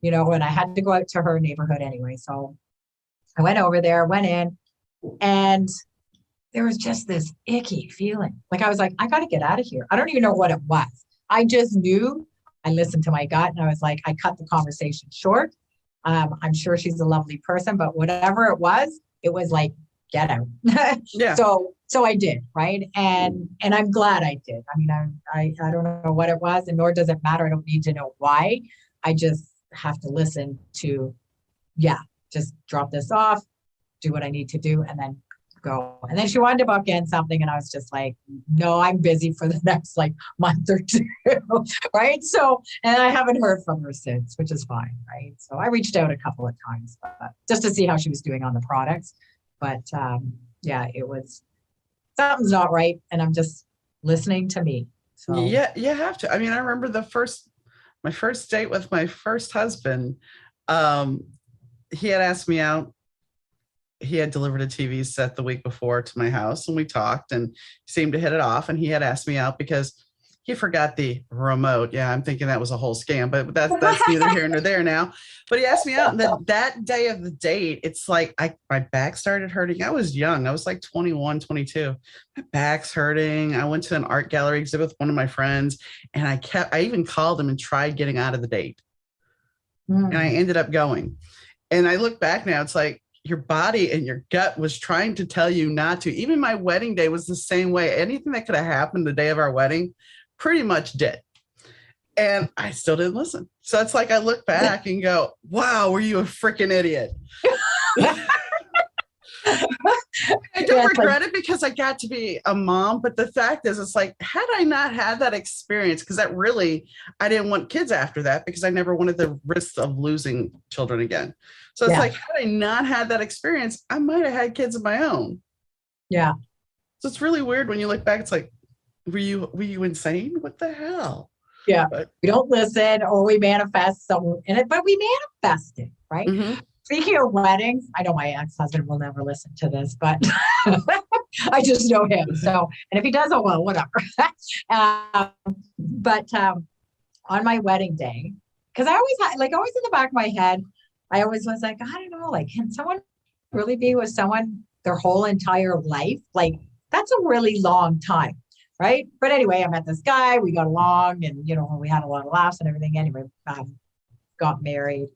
and I had to go out to her neighborhood anyway. So I went over there, went in, and there was just this icky feeling. Like, I was like, I got to get out of here. I don't even know what it was. I just knew. I listened to my gut and I was like, I cut the conversation short. I'm sure she's a lovely person, but whatever it was like, get out. Yeah. So I did, right? And I'm glad I did. I mean, I don't know what it was, and nor does it matter. I don't need to know why. I just have to listen to, just drop this off, do what I need to do, and then go. And then she wanted to book in something, and I was just like, no, I'm busy for the next month or two, right? So, and I haven't heard from her since, which is fine, right? So I reached out a couple of times, just to see how she was doing on the products. But it was, something's not right, and I'm just listening to me. So yeah, you have to. I mean, I remember my first date with my first husband. He had asked me out. He had delivered a TV set the week before to my house, and we talked and seemed to hit it off. And he had asked me out because he forgot the remote. Yeah, I'm thinking that was a whole scam, but that's neither here nor there now. But he asked me out, and then that day of the date, it's like my back started hurting. I was young. I was like 21, 22. My back's hurting. I went to an art gallery exhibit with one of my friends, and I even called him and tried getting out of the date. And I ended up going. And I look back now, it's like, your body and your gut was trying to tell you not to. Even my wedding day was the same way. Anything that could have happened the day of our wedding pretty much did. And I still didn't listen. So it's like I look back and go, wow, were you a freaking idiot? I don't regret it because I got to be a mom. But the fact is, it's like, had I not had that experience, because that really, I didn't want kids after that because I never wanted the risk of losing children again. So it's like, had I not had that experience, I might have had kids of my own. Yeah. So it's really weird when you look back. It's like, were you insane? What the hell? Yeah. But we don't listen or we manifest some in it, but we manifest it, right? Mm-hmm. Speaking of weddings, I know my ex-husband will never listen to this, but I just know him. So, and if he does, oh well, whatever. But on my wedding day, because I always had, like, always in the back of my head, I always was like, I don't know, like, can someone really be with someone their whole entire life? Like, that's a really long time, right? But anyway, I met this guy, we got along, and we had a lot of laughs and everything. Anyway, got married.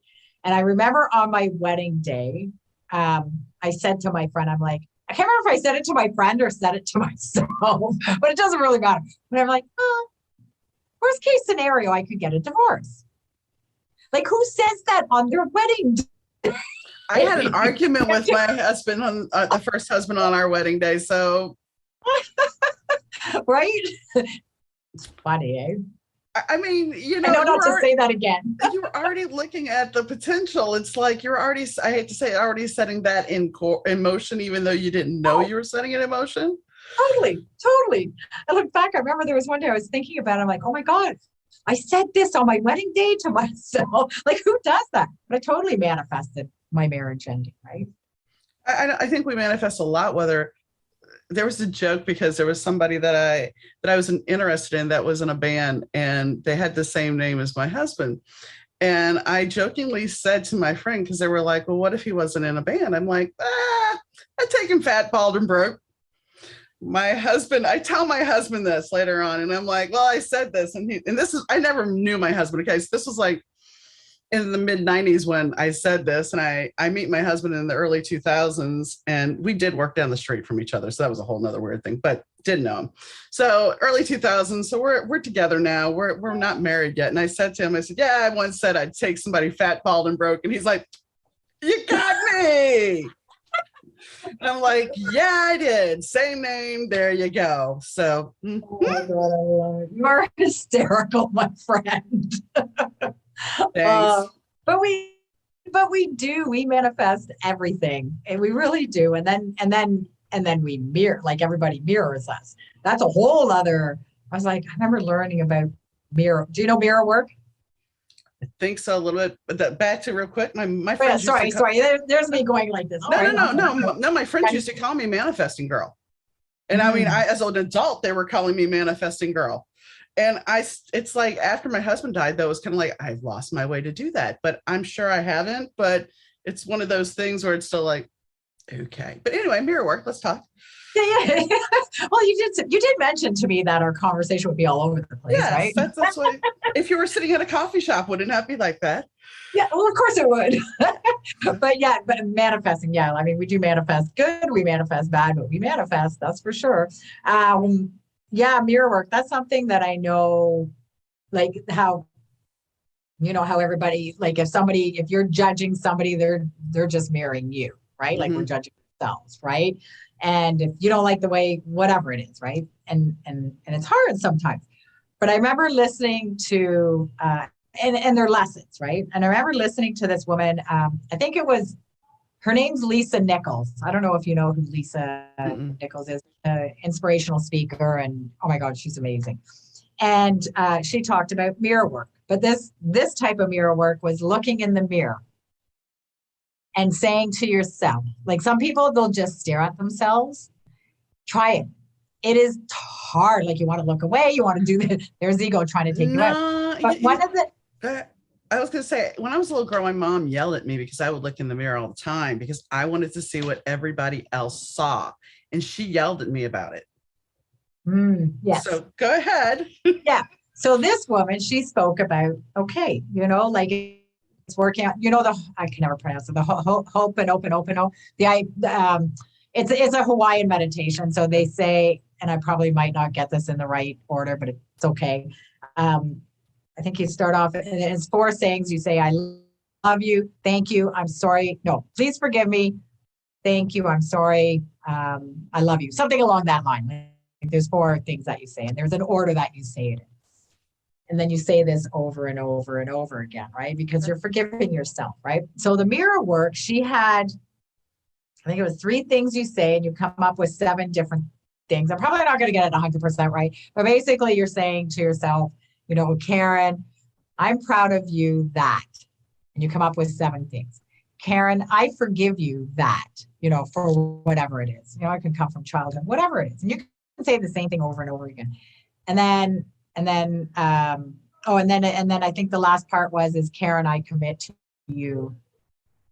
And I remember on my wedding day, I said to my friend, I'm like, I can't remember if I said it to my friend or said it to myself, but it doesn't really matter. But I'm like, oh, worst case scenario, I could get a divorce. Like, who says that on their wedding day? I had an argument with my husband on the first husband on our wedding day. So, right? It's funny, eh? I mean, I know not to say that again. You're already looking at the potential. It's like you're already, I hate to say it, already setting that in motion, even though you didn't know you were setting it in motion. Totally. I look back, I remember there was one day I was thinking about it. I'm like, oh my God, I said this on my wedding day to myself. Like, who does that? But I totally manifested my marriage ending, right? I think we manifest a lot, whether there was a joke because there was somebody that I was interested in that was in a band and they had the same name as my husband. And I jokingly said to my friend, because they were like, well, what if he wasn't in a band? I'm like, I'd take him fat, bald, and broke. I tell my husband this later on, and I'm like, well, I said this, and this is, I never knew my husband. Okay, so this was like in the mid 90s when I said this, and I meet my husband in the early 2000s, and we did work down the street from each other. So that was a whole nother weird thing, but didn't know him. So early 2000s. So we're together now. We're not married yet. And I said to him, I said, yeah, I once said I'd take somebody fat, bald, and broke. And he's like, you got me. And I'm like, yeah, I did. Same name. There you go. So oh my God, I love it. You are hysterical, my friend. Thanks. But we manifest everything, and we really do. And then we mirror, like everybody mirrors us. That's a whole other. I was like, I remember learning about mirror. Do you know mirror work? I think so, a little bit. But back to real quick, my friends. Sorry. There's me going like this. No. My friends used to call me manifesting girl, and I mean, as an adult, they were calling me manifesting girl. And it's like after my husband died, though, it was kind of like I've lost my way to do that, but I'm sure I haven't. But it's one of those things where it's still like, okay. But anyway, mirror work. Let's talk. Yeah. Well, you did mention to me that our conversation would be all over the place, right? That's what. If you were sitting at a coffee shop, would it not be like that? Yeah, well, of course it would. but manifesting, yeah. I mean, we do manifest good, we manifest bad, but we manifest, that's for sure. Yeah, mirror work. That's something that I know, like how everybody, like if you're judging somebody, they're just mirroring you, right? Like we're judging ourselves, right? And if you don't like the way, whatever it is, right? And it's hard sometimes. But I remember listening to, and their lessons, right? And I remember listening to this woman, I think her name's Lisa Nichols. I don't know if you know who Lisa Nichols is, an inspirational speaker. And oh my God, she's amazing. And she talked about mirror work. But this type of mirror work was looking in the mirror and saying to yourself, like some people, they'll just stare at themselves. Try it. It is hard. Like you want to look away. You want to do this. There's ego trying to take you out. But one of the... I was going to say, when I was a little girl, my mom yelled at me because I would look in the mirror all the time because I wanted to see what everybody else saw. And she yelled at me about it. Yes. So go ahead. Yeah. So this woman, she spoke about, okay, like working out, I can never pronounce it, the hope and open, it's a Hawaiian meditation. So they say, and I probably might not get this in the right order, but it's okay. I think you start off, and it's 4 sayings. You say, I love you, thank you, I'm sorry, no, please forgive me, thank you, I'm sorry, I love you. Something along that line. Like there's 4 things that you say, and there's an order that you say it in. And then you say this over and over and over again, right? Because you're forgiving yourself, right? So the mirror work, she had, I think it was 3 things you say, and you come up with 7 different things. I'm probably not going to get it 100% right, but basically you're saying to yourself, Karen, I'm proud of you that, and you come up with 7 things. Karen, I forgive you that, for whatever it is. It can come from childhood, whatever it is. And you can say the same thing over and over again. And then I think the last part is Karen, I commit to you,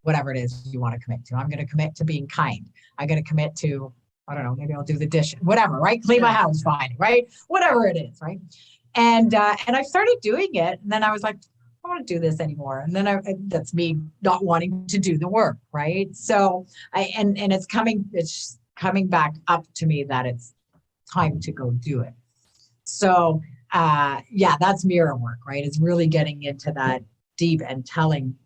whatever it is you want to commit to. I'm going to commit to being kind. I'm going to commit to, I don't know, maybe I'll do the dishes, whatever, right? Clean my house, fine, right? Whatever it is, right? And I started doing it, and then I was like, I don't want to do this anymore. And then that's me not wanting to do the work, right? So it's coming back up to me that it's time to go do it. So that's mirror work, right? It's really getting into that deep and telling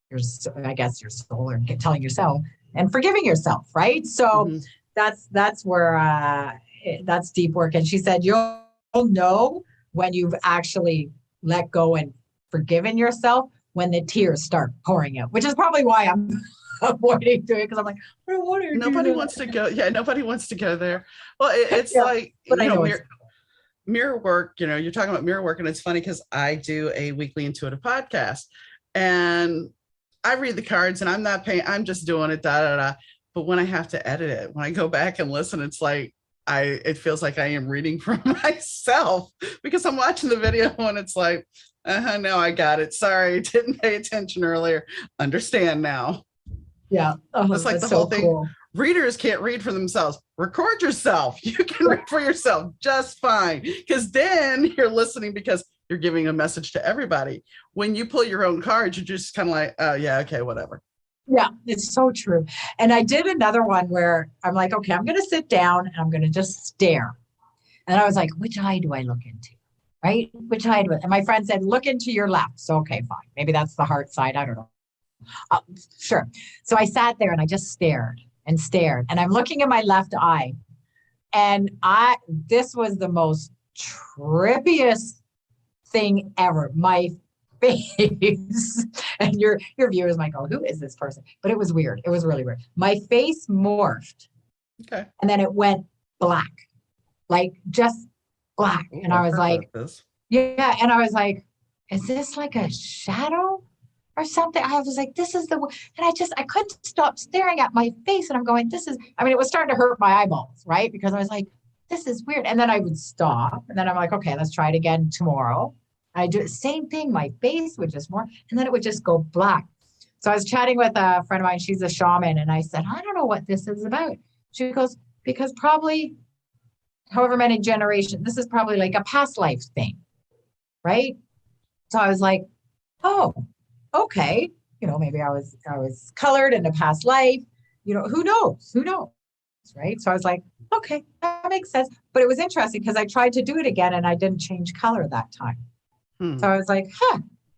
your soul, or telling yourself and forgiving yourself, right? So that's where that's deep work. And she said, you'll know when you've actually let go and forgiven yourself when the tears start pouring out, which is probably why I'm avoiding doing it, because I'm like, I don't want to. Nobody wants to go. Yeah, nobody wants to go there. Well, it's like, but I know mirror work. You're talking about mirror work, and it's funny because I do a weekly intuitive podcast, and I read the cards, and I'm not paying. I'm just doing it, da da da. But when I have to edit it, when I go back and listen, it's like it feels like I am reading for myself, because I'm watching the video and it's like, no, I got it. Sorry, didn't pay attention earlier. Understand now. Yeah. It's like the whole thing. Cool. Readers can't read for themselves. Record yourself. You can read for yourself just fine, because then you're listening because you're giving a message to everybody. When you pull your own cards, you're just kind of like, oh yeah, okay, whatever. Yeah, it's so true. And I did another one where I'm like, okay, I'm going to sit down and I'm going to just stare. And I was like, which eye do I look into? Right? Which eye do I? And my friend said, look into your left. So, okay, fine. Maybe that's the heart side. I don't know. Sure. So I sat there and I just stared and stared. And I'm looking at my left eye. And this was the most trippiest thing ever. My face, and your viewers might go, who is this person? But it was weird. It was really weird. My face morphed. Okay. And then it went black, like just black. Ooh, and I was like, yeah. And I was like, is this like a shadow or something? I was like, this is and I couldn't stop staring at my face. And I'm going, it was starting to hurt my eyeballs, right? Because I was like, this is weird. And then I would stop. And then I'm like, okay, let's try it again tomorrow. I do the same thing. My face would just morph, and then it would just go black. So I was chatting with a friend of mine. She's a shaman. And I said, I don't know what this is about. She goes, because probably however many generations, this is probably like a past life thing. Right. So I was like, oh, okay. Maybe I was colored in a past life. Who knows? Right. So I was like, okay, that makes sense. But it was interesting because I tried to do it again and I didn't change color that time. So I was like,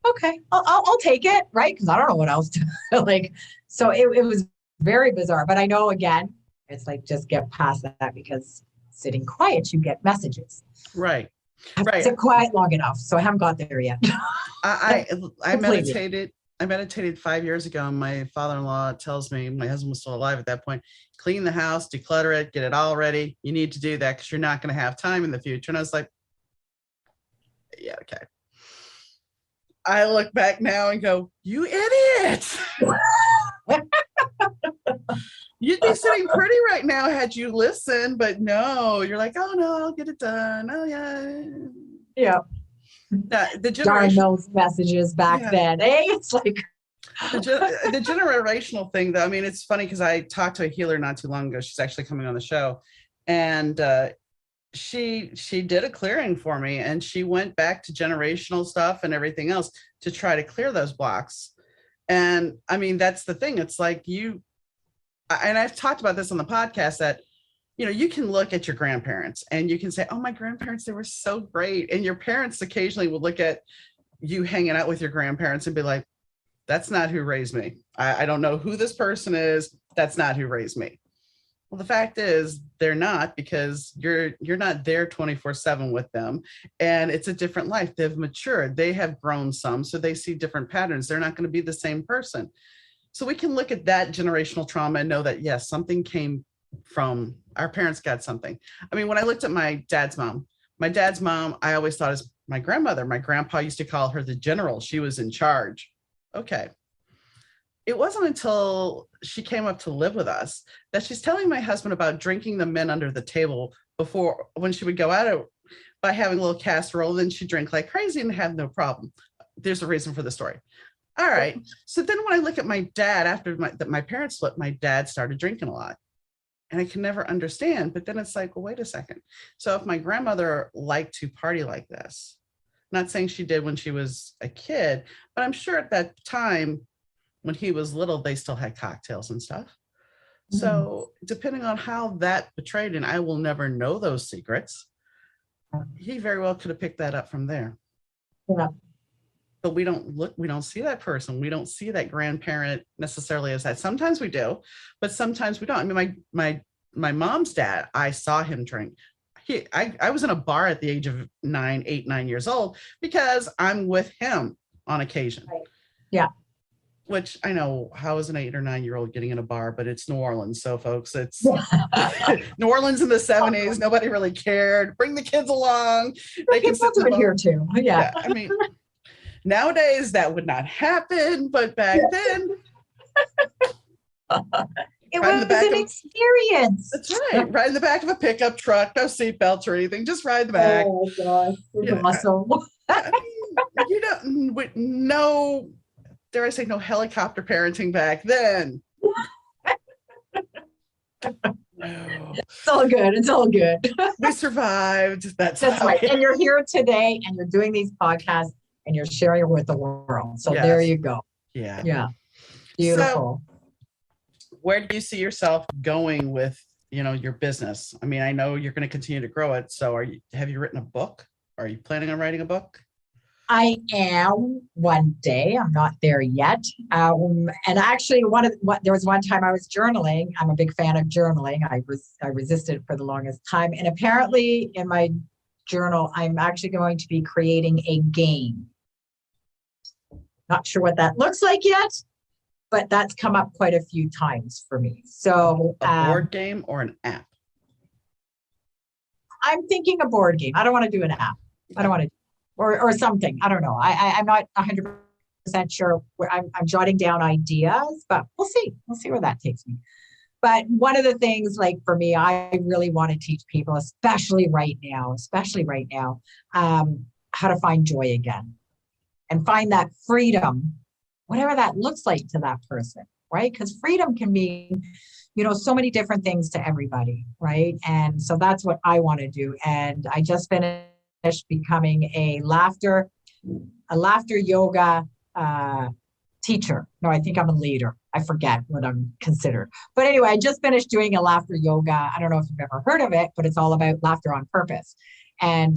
okay, I'll take it, right? Because I don't know what else to like. So it was very bizarre. But I know, again, it's like just get past that, because sitting quiet, you get messages. Right. I sit quiet long enough, so I haven't got there yet. I meditated 5 years ago, and my father-in-law tells me, my husband was still alive at that point, clean the house, declutter it, get it all ready. You need to do that because you're not going to have time in the future. And I was like, yeah, okay. I look back now and go, you idiot. You'd be sitting pretty right now had you listened, but no, you're like, oh no, I'll get it done. Oh yeah. Yeah. The generation, darn those messages back then. Hey, it's like the generational thing, though. I mean, it's funny because I talked to a healer not too long ago. She's actually coming on the show, and she did a clearing for me, and she went back to generational stuff and everything else to try to clear those blocks. And I mean, that's the thing. It's like and I've talked about this on the podcast that, you can look at your grandparents and you can say, oh, my grandparents, they were so great. And your parents occasionally will look at you hanging out with your grandparents and be like, that's not who raised me. I don't know who this person is. That's not who raised me. Well, the fact is they're not, because you're not there 24/7 with them. And it's a different life. They've matured. They have grown some, so they see different patterns. They're not going to be the same person. So we can look at that generational trauma and know that, yes, something came from our parents, got something. I mean, when I looked at my dad's mom, I always thought as my grandmother. My grandpa used to call her the general. She was in charge. Okay. It wasn't until she came up to live with us that she's telling my husband about drinking the men under the table before, when she would go out by having a little casserole, then she'd drink like crazy and have no problem. There's a reason for the story. All right. So then when I look at my dad, after my parents split, my dad started drinking a lot. And I can never understand. But then it's like, well, wait a second. So if my grandmother liked to party like this, not saying she did when she was a kid, but I'm sure at that time when he was little, they still had cocktails and stuff. So depending on how that betrayed, and I will never know those secrets, he very well could have picked that up from there. Yeah. But we don't see that person. We don't see that grandparent necessarily as that. Sometimes we do, but sometimes we don't. I mean, my mom's dad, I saw him drink. I was in a bar at the age of 9 years old because I'm with him on occasion. Right. Yeah. Which I know, how is an 8 or 9 year old getting in a bar, but it's New Orleans. So folks, it's New Orleans in the 70s. Nobody really cared. Bring the kids along. They can do it here too. Yeah. I mean, nowadays that would not happen, but back then it was an experience. That's right. Ride in the back of a pickup truck, no seatbelts or anything. Just ride the back. Oh gosh, awesome. I mean, you don't no, dare I say, no helicopter parenting back then. No. It's all good. It's all good. We survived. That's right. And you're here today and you're doing these podcasts and you're sharing it with the world. So there you go. Yeah. Yeah. Beautiful. So, where do you see yourself going with, your business? I mean, I know you're going to continue to grow it. So have you written a book? Are you planning on writing a book? I am one day. I'm not there yet. And actually, there was one time I was journaling. I'm a big fan of journaling. I resisted for the longest time. And apparently in my journal, I'm actually going to be creating a game. Not sure what that looks like yet, but that's come up quite a few times for me. So a board game or an app? I'm thinking a board game. I don't want to do an app. I don't want to. Or something. I don't know. I'm not 100% sure. I'm jotting down ideas, but we'll see. We'll see where that takes me. But one of the things, like for me, I really want to teach people, especially right now, how to find joy again and find that freedom, whatever that looks like to that person, right? Because freedom can mean, so many different things to everybody, right? And so that's what I want to do. And I just finished becoming a laughter yoga teacher. No, I think I'm a leader. I forget what I'm considered. But anyway, I just finished doing a laughter yoga. I don't know if you've ever heard of it, but it's all about laughter on purpose. And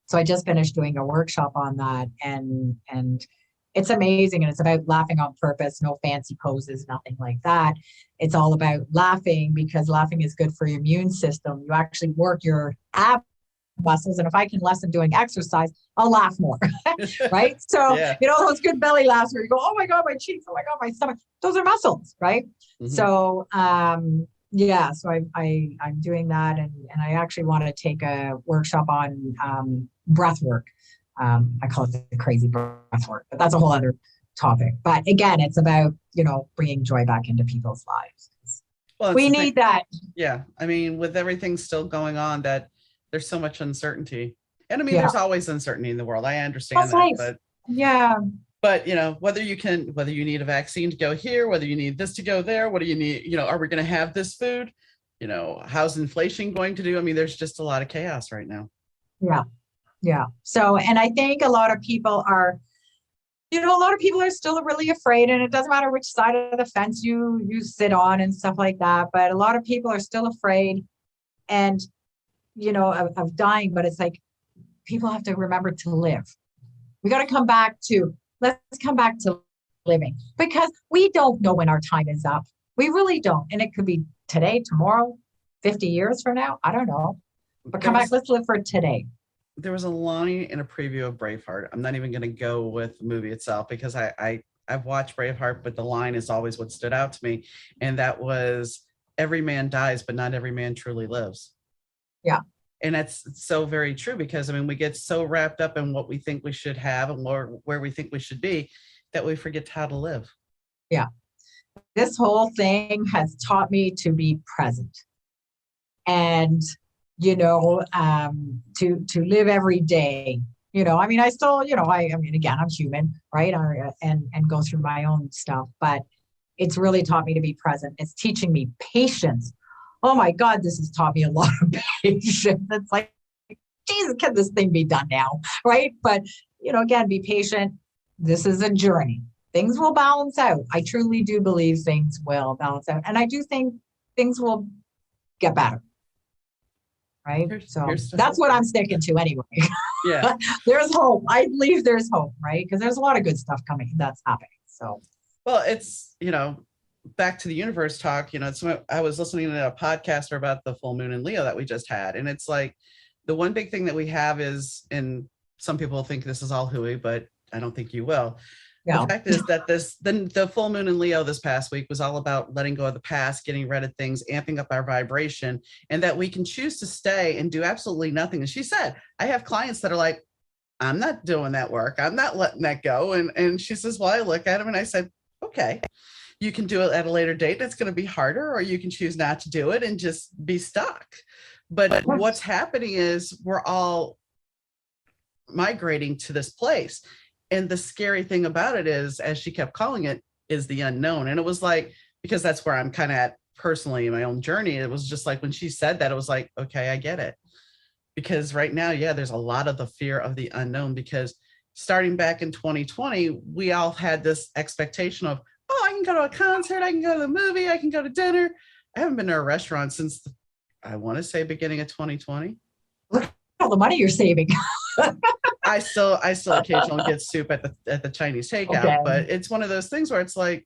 so I just finished doing a workshop on that, and it's amazing. And it's about laughing on purpose, no fancy poses, nothing like that. It's all about laughing because laughing is good for your immune system. You actually work your ab muscles. And if I can lessen doing exercise, I'll laugh more. Right. So, those good belly laughs where you go, oh my God, my cheeks, oh my God, my stomach, those are muscles. Right. Mm-hmm. So, so I'm doing that. And I actually want to take a workshop on breath work. I call it the crazy breath work, but that's a whole other topic. But again, it's about, bringing joy back into people's lives. Well, we need that. Yeah. I mean, with everything still going on, that there's so much uncertainty. And I mean, there's always uncertainty in the world. I understand that, but whether you need a vaccine to go here, whether you need this to go there, what do you need? Are we going to have this food? How's inflation going to do? I mean, there's just a lot of chaos right now. Yeah. Yeah. So, and I think a lot of people are a lot of people are still really afraid, and it doesn't matter which side of the fence you sit on and stuff like that. But a lot of people are still afraid and of dying. But it's like people have to remember to live. We got to come back to let's come back to living, because we don't know when our time is up. We really don't. And it could be today, tomorrow, 50 years from now. I don't know. But come back, let's live for today. There was a line in a preview of Braveheart. I'm not even going to go with the movie itself because I've watched Braveheart, but the line is always what stood out to me. And that was, every man dies, but not every man truly lives. Yeah. And that's so very true, because I mean, we get so wrapped up in what we think we should have and where we think we should be that we forget how to live. Yeah. This whole thing has taught me to be present and, to live every day. I mean, I still, I mean, again, I'm human, right? And go through my own stuff, but it's really taught me to be present. It's teaching me patience. Oh my God, this has taught me a lot of patience. It's like, Jesus, can this thing be done now? Right. But, again, be patient. This is a journey. Things will balance out. I truly do believe things will balance out. And I do think things will get better. Right. So that's what I'm sticking to anyway. Yeah. There's hope. I believe there's hope, right? Because there's a lot of good stuff coming that's happening. So, well, it's, back to the universe talk, I was listening to a podcaster about the full moon in Leo that we just had. And it's like, the one big thing that we have is, and some people think this is all hooey, but I don't think you will. Yeah. The fact is that the full moon in Leo this past week was all about letting go of the past, getting rid of things, amping up our vibration, and that we can choose to stay and do absolutely nothing. And she said, I have clients that are like, I'm not doing that work. I'm not letting that go. And she says, well, I look at them and I said, okay, you can do it at a later date. It's going to be harder, or you can choose not to do it and just be stuck. But what's happening is we're all migrating to this place. And the scary thing about it is, as she kept calling it, is the unknown. And it was like, because that's where I'm kind of at personally in my own journey. It was just like, when she said that, it was like, okay, I get it. Because right now, yeah, there's a lot of the fear of the unknown, because starting back in 2020, we all had this expectation of, oh, I can go to a concert, I can go to the movie, I can go to dinner. I haven't been to a restaurant since I want to say beginning of 2020. Look at all the money you're saving. I still occasionally get soup at the Chinese takeout, okay. But it's one of those things where it's like,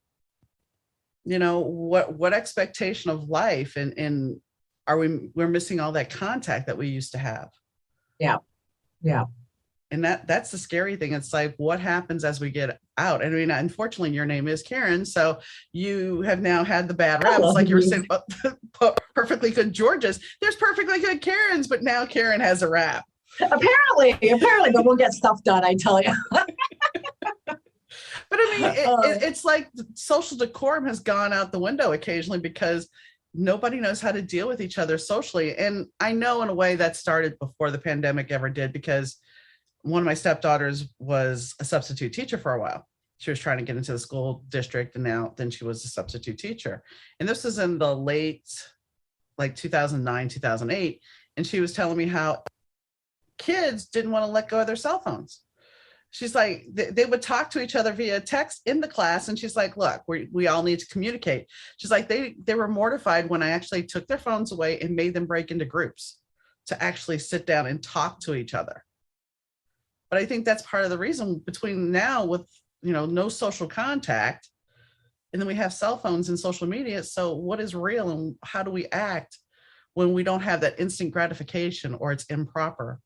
what expectation of life and we're missing all that contact that we used to have. Yeah. Yeah. And that's the scary thing. It's like, what happens as we get out? I mean, unfortunately, your name is Karen, so you have now had the bad rap. It's like you were saying, perfectly good Georges. There's perfectly good Karens, but now Karen has a rap. Apparently, but we'll get stuff done, I tell you. But I mean, it's like social decorum has gone out the window occasionally, because nobody knows how to deal with each other socially. And I know in a way that started before the pandemic ever did, because one of my stepdaughters was a substitute teacher for a while. She was trying to get into the school district, and then she was a substitute teacher. And this was in the late, like 2009, 2008. And she was telling me how kids didn't want to let go of their cell phones. She's like, they would talk to each other via text in the class. And she's like, look, we all need to communicate. She's like, they were mortified when I actually took their phones away and made them break into groups to actually sit down and talk to each other. But I think that's part of the reason, between now with, no social contact, and then we have cell phones and social media. So what is real, and how do we act when we don't have that instant gratification, or it's improper?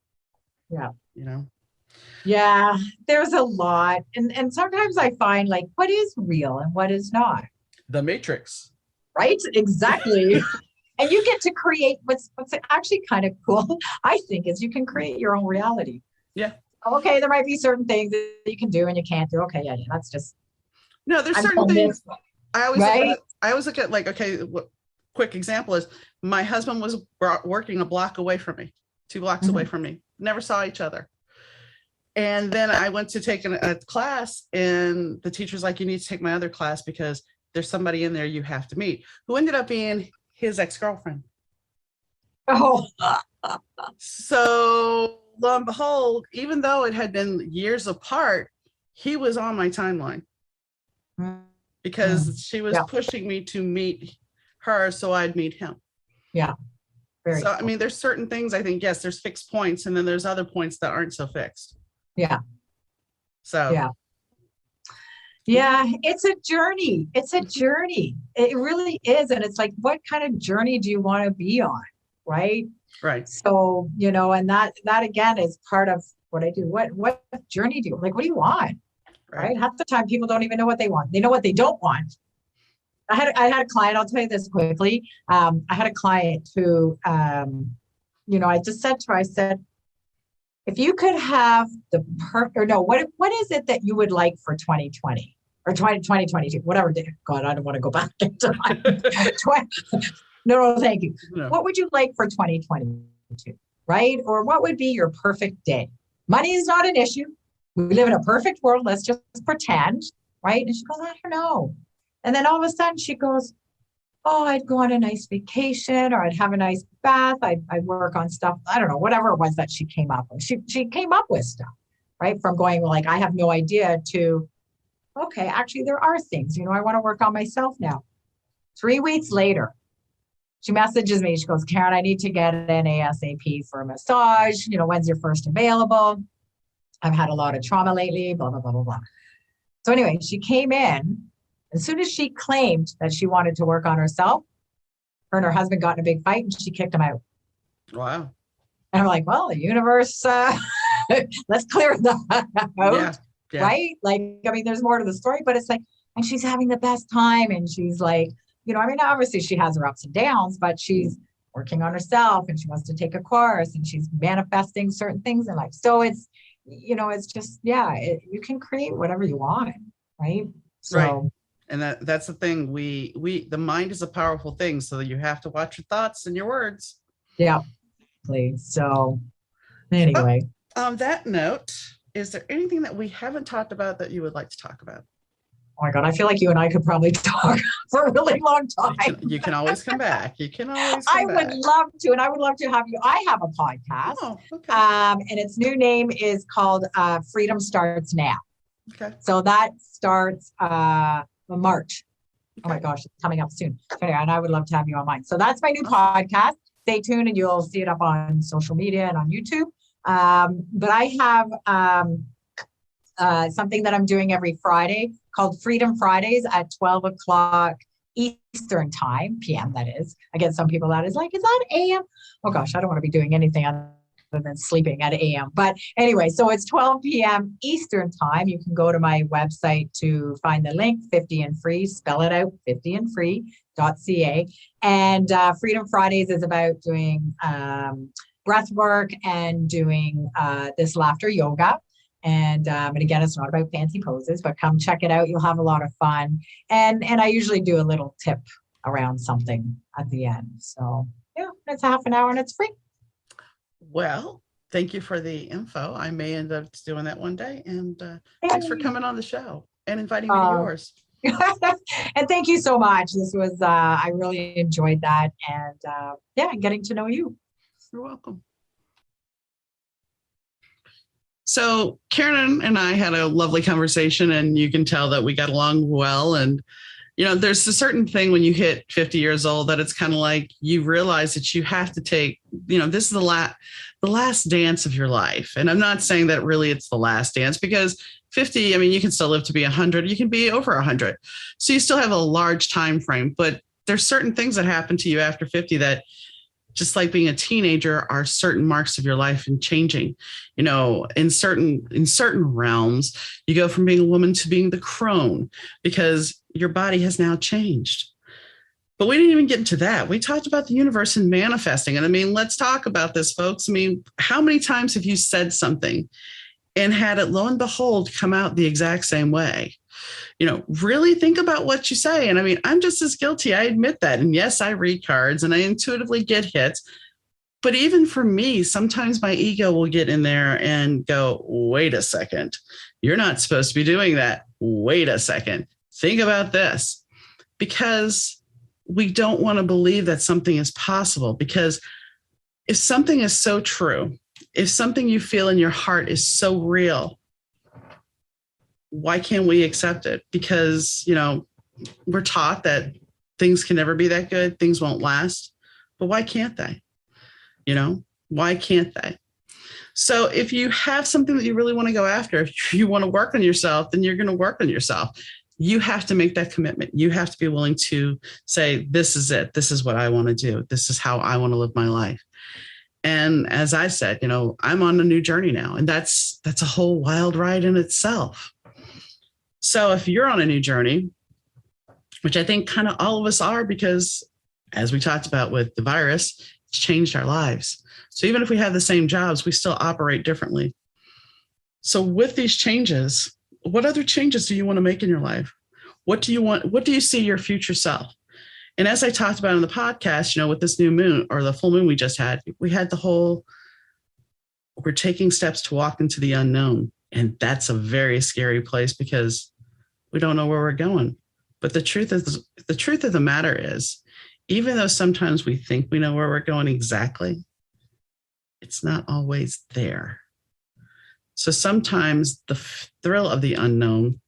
Yeah. Yeah, there's a lot. And sometimes I find, like, what is real and what is not? The Matrix. Right? Exactly. And you get to create what's actually kind of cool, I think, is you can create your own reality. Yeah. Okay, there might be certain things that you can do and you can't do. Okay, yeah, that's just. No, there's certain things. I always look at, like, okay, quick example is, my husband was working a block away from me, 2 blocks away from me. Never saw each other. And then I went to take a class, and the teacher's like, you need to take my other class because there's somebody in there you have to meet, who ended up being his ex-girlfriend. Oh. So lo and behold, even though it had been years apart, he was on my timeline Mm. because she was Yeah. pushing me to meet her so I'd meet him. Yeah. Very So, I cool. mean, there's certain things I think, yes, there's fixed points, and then there's other points that aren't so fixed. Yeah. So, Yeah. Yeah, it's a journey. It's a journey. It really is. And it's like, what kind of journey do you want to be on? Right. right. So, and that again is part of what I do. What journey do you like? What do you want? Right. Half the time people don't even know what they want. They know what they don't want. I had a client, I'll tell you this quickly. I had a client who I just said to her, I said, if you could have what is it that you would like for 2020 or 2022, whatever. God, I don't want to go back in time. No, thank you. No. What would you like for 2022, right? Or what would be your perfect day? Money is not an issue. We live in a perfect world. Let's just pretend, right? And she goes, I don't know. And then all of a sudden she goes, oh, I'd go on a nice vacation, or I'd have a nice bath. I'd work on stuff. I don't know, whatever it was that she came up with. She came up with stuff, right? From going like, I have no idea to, okay, actually there are things, I want to work on myself now. 3 weeks later, she messages me. She goes, Karen, I need to get an ASAP for a massage. When's your first available? I've had a lot of trauma lately, blah, blah, blah, blah, blah. So anyway, she came in. As soon as she claimed that she wanted to work on herself, her and her husband got in a big fight and she kicked him out. Wow. And I'm like, well, the universe, let's clear that out. Yeah. Right? Like, I mean, there's more to the story, but it's like, and she's having the best time. And she's like, obviously she has her ups and downs, but she's working on herself and she wants to take a course and she's manifesting certain things in life. So it's, it's just, you can create whatever you want. Right. So, right. And that's the thing. The mind is a powerful thing. So you have to watch your thoughts and your words. Yeah. Please. So anyway. On that note, is there anything that we haven't talked about that you would like to talk about? Oh my God, I feel like you and I could probably talk for a really long time. You can always come back. I would love to, and I would love to have you. I have a podcast. Oh, okay. And its new name is called Freedom Starts Now. Okay. So that starts March. Okay. Oh my gosh, it's coming up soon. And I would love to have you on mine. So that's my new podcast. Stay tuned and you'll see it up on social media and on YouTube. But I have something that I'm doing every Friday called Freedom Fridays at 12 o'clock Eastern time, PM that is. I get some people that is like, is that AM? Oh gosh, I don't want to be doing anything other than sleeping at AM. But anyway, so it's 12 p.m. Eastern time. You can go to my website to find the link, 50 and free, spell it out, 50andfree.ca. And Freedom Fridays is about doing breath work and doing this laughter yoga. And again, it's not about fancy poses, but come check it out. You'll have a lot of fun. And I usually do a little tip around something at the end. So yeah, it's a half an hour and it's free. Well, thank you for the info. I may end up doing that one day. And thanks for coming on the show and inviting me to yours. And thank you so much. This was, I really enjoyed that. And getting to know you. You're welcome. So Karen and I had a lovely conversation, and you can tell that we got along well. And, there's a certain thing when you hit 50 years old that it's kind of like you realize that you have to take, this is the last dance of your life. And I'm not saying that really it's the last dance, because 50, I mean, you can still live to be 100, you can be over 100. So you still have a large time frame, but there's certain things that happen to you after 50 that, just like being a teenager, are certain marks of your life and changing. In certain realms, you go from being a woman to being the crone because your body has now changed. But we didn't even get into that. We talked about the universe and manifesting. And I mean, let's talk about this, folks. I mean, how many times have you said something and had it, lo and behold, come out the exact same way? Really think about what you say. And I mean, I'm just as guilty. I admit that. And yes, I read cards and I intuitively get hits. But even for me, sometimes my ego will get in there and go, wait a second, you're not supposed to be doing that. Wait a second. Think about this. Because we don't want to believe that something is possible. Because if something is so true, if something you feel in your heart is so real, Why can't we accept it? Because, we're taught that things can never be that good, things won't last. But why can't they? Why can't they? So if you have something that you really want to go after, if you want to work on yourself, then you're going to work on yourself. You have to make that commitment. You have to be willing to say, this is it. This is what I want to do. This is how I want to live my life. And as I said, I'm on a new journey now, and that's a whole wild ride in itself. So if you're on a new journey, which I think kind of all of us are, because as we talked about with the virus, it's changed our lives. So even if we have the same jobs, we still operate differently. So with these changes, what other changes do you want to make in your life? What do you want? What do you see your future self? And as I talked about in the podcast, with this new moon or the full moon we just had, we had we're taking steps to walk into the unknown. And that's a very scary place because we don't know where we're going. But the truth of the matter is, even though sometimes we think we know where we're going exactly, it's not always there. So sometimes the thrill of the unknown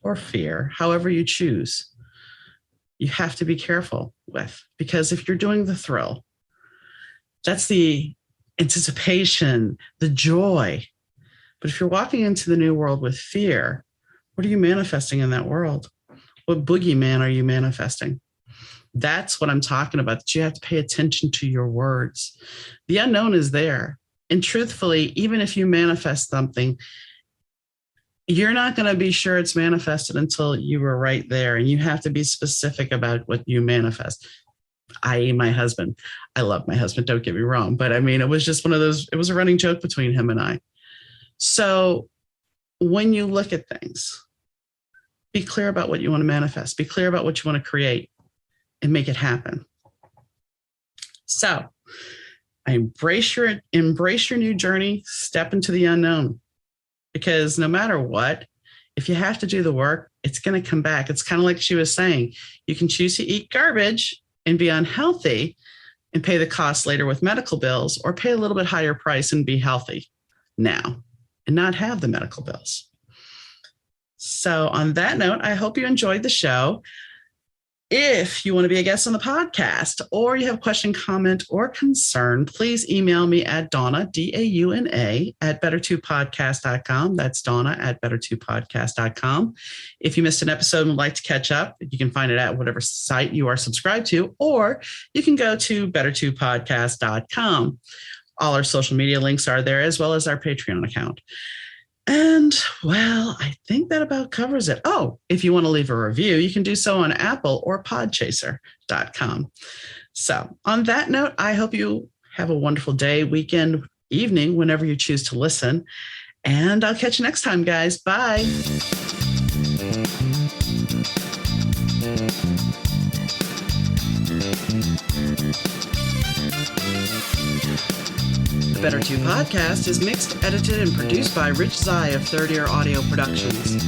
or fear, however you choose, you have to be careful with, because if you're doing the thrill, that's the anticipation, the joy. But if you're walking into the new world with fear, what are you manifesting in that world? What boogeyman are you manifesting? That's what I'm talking about, that you have to pay attention to your words. The unknown is there. And truthfully, even if you manifest something, you're not going to be sure it's manifested until you were right there. And you have to be specific about what you manifest, i.e. my husband. I love my husband, don't get me wrong. But it was just one of those, it was a running joke between him and I. So when you look at things, be clear about what you want to manifest. Be clear about what you want to create and make it happen. So embrace your new journey, step into the unknown, because no matter what, if you have to do the work, it's going to come back. It's kind of like she was saying, you can choose to eat garbage and be unhealthy and pay the cost later with medical bills, or pay a little bit higher price and be healthy now and not have the medical bills. So on that note, I hope you enjoyed the show. If you want to be a guest on the podcast, or you have a question, comment, or concern, please email me at Donna, DAUNA, at better2podcast.com. That's Donna at better2podcast.com. If you missed an episode and would like to catch up, you can find it at whatever site you are subscribed to, or you can go to better2podcast.com. All our social media links are there, as well as our Patreon account. And well, I think that about covers it. Oh, if you want to leave a review, you can do so on Apple or podchaser.com. So on that note, I hope you have a wonderful day, weekend, evening, whenever you choose to listen. And I'll catch you next time, guys. Bye. The Better 2 podcast is mixed, edited, and produced by Rich Zai of Third Ear Audio Productions.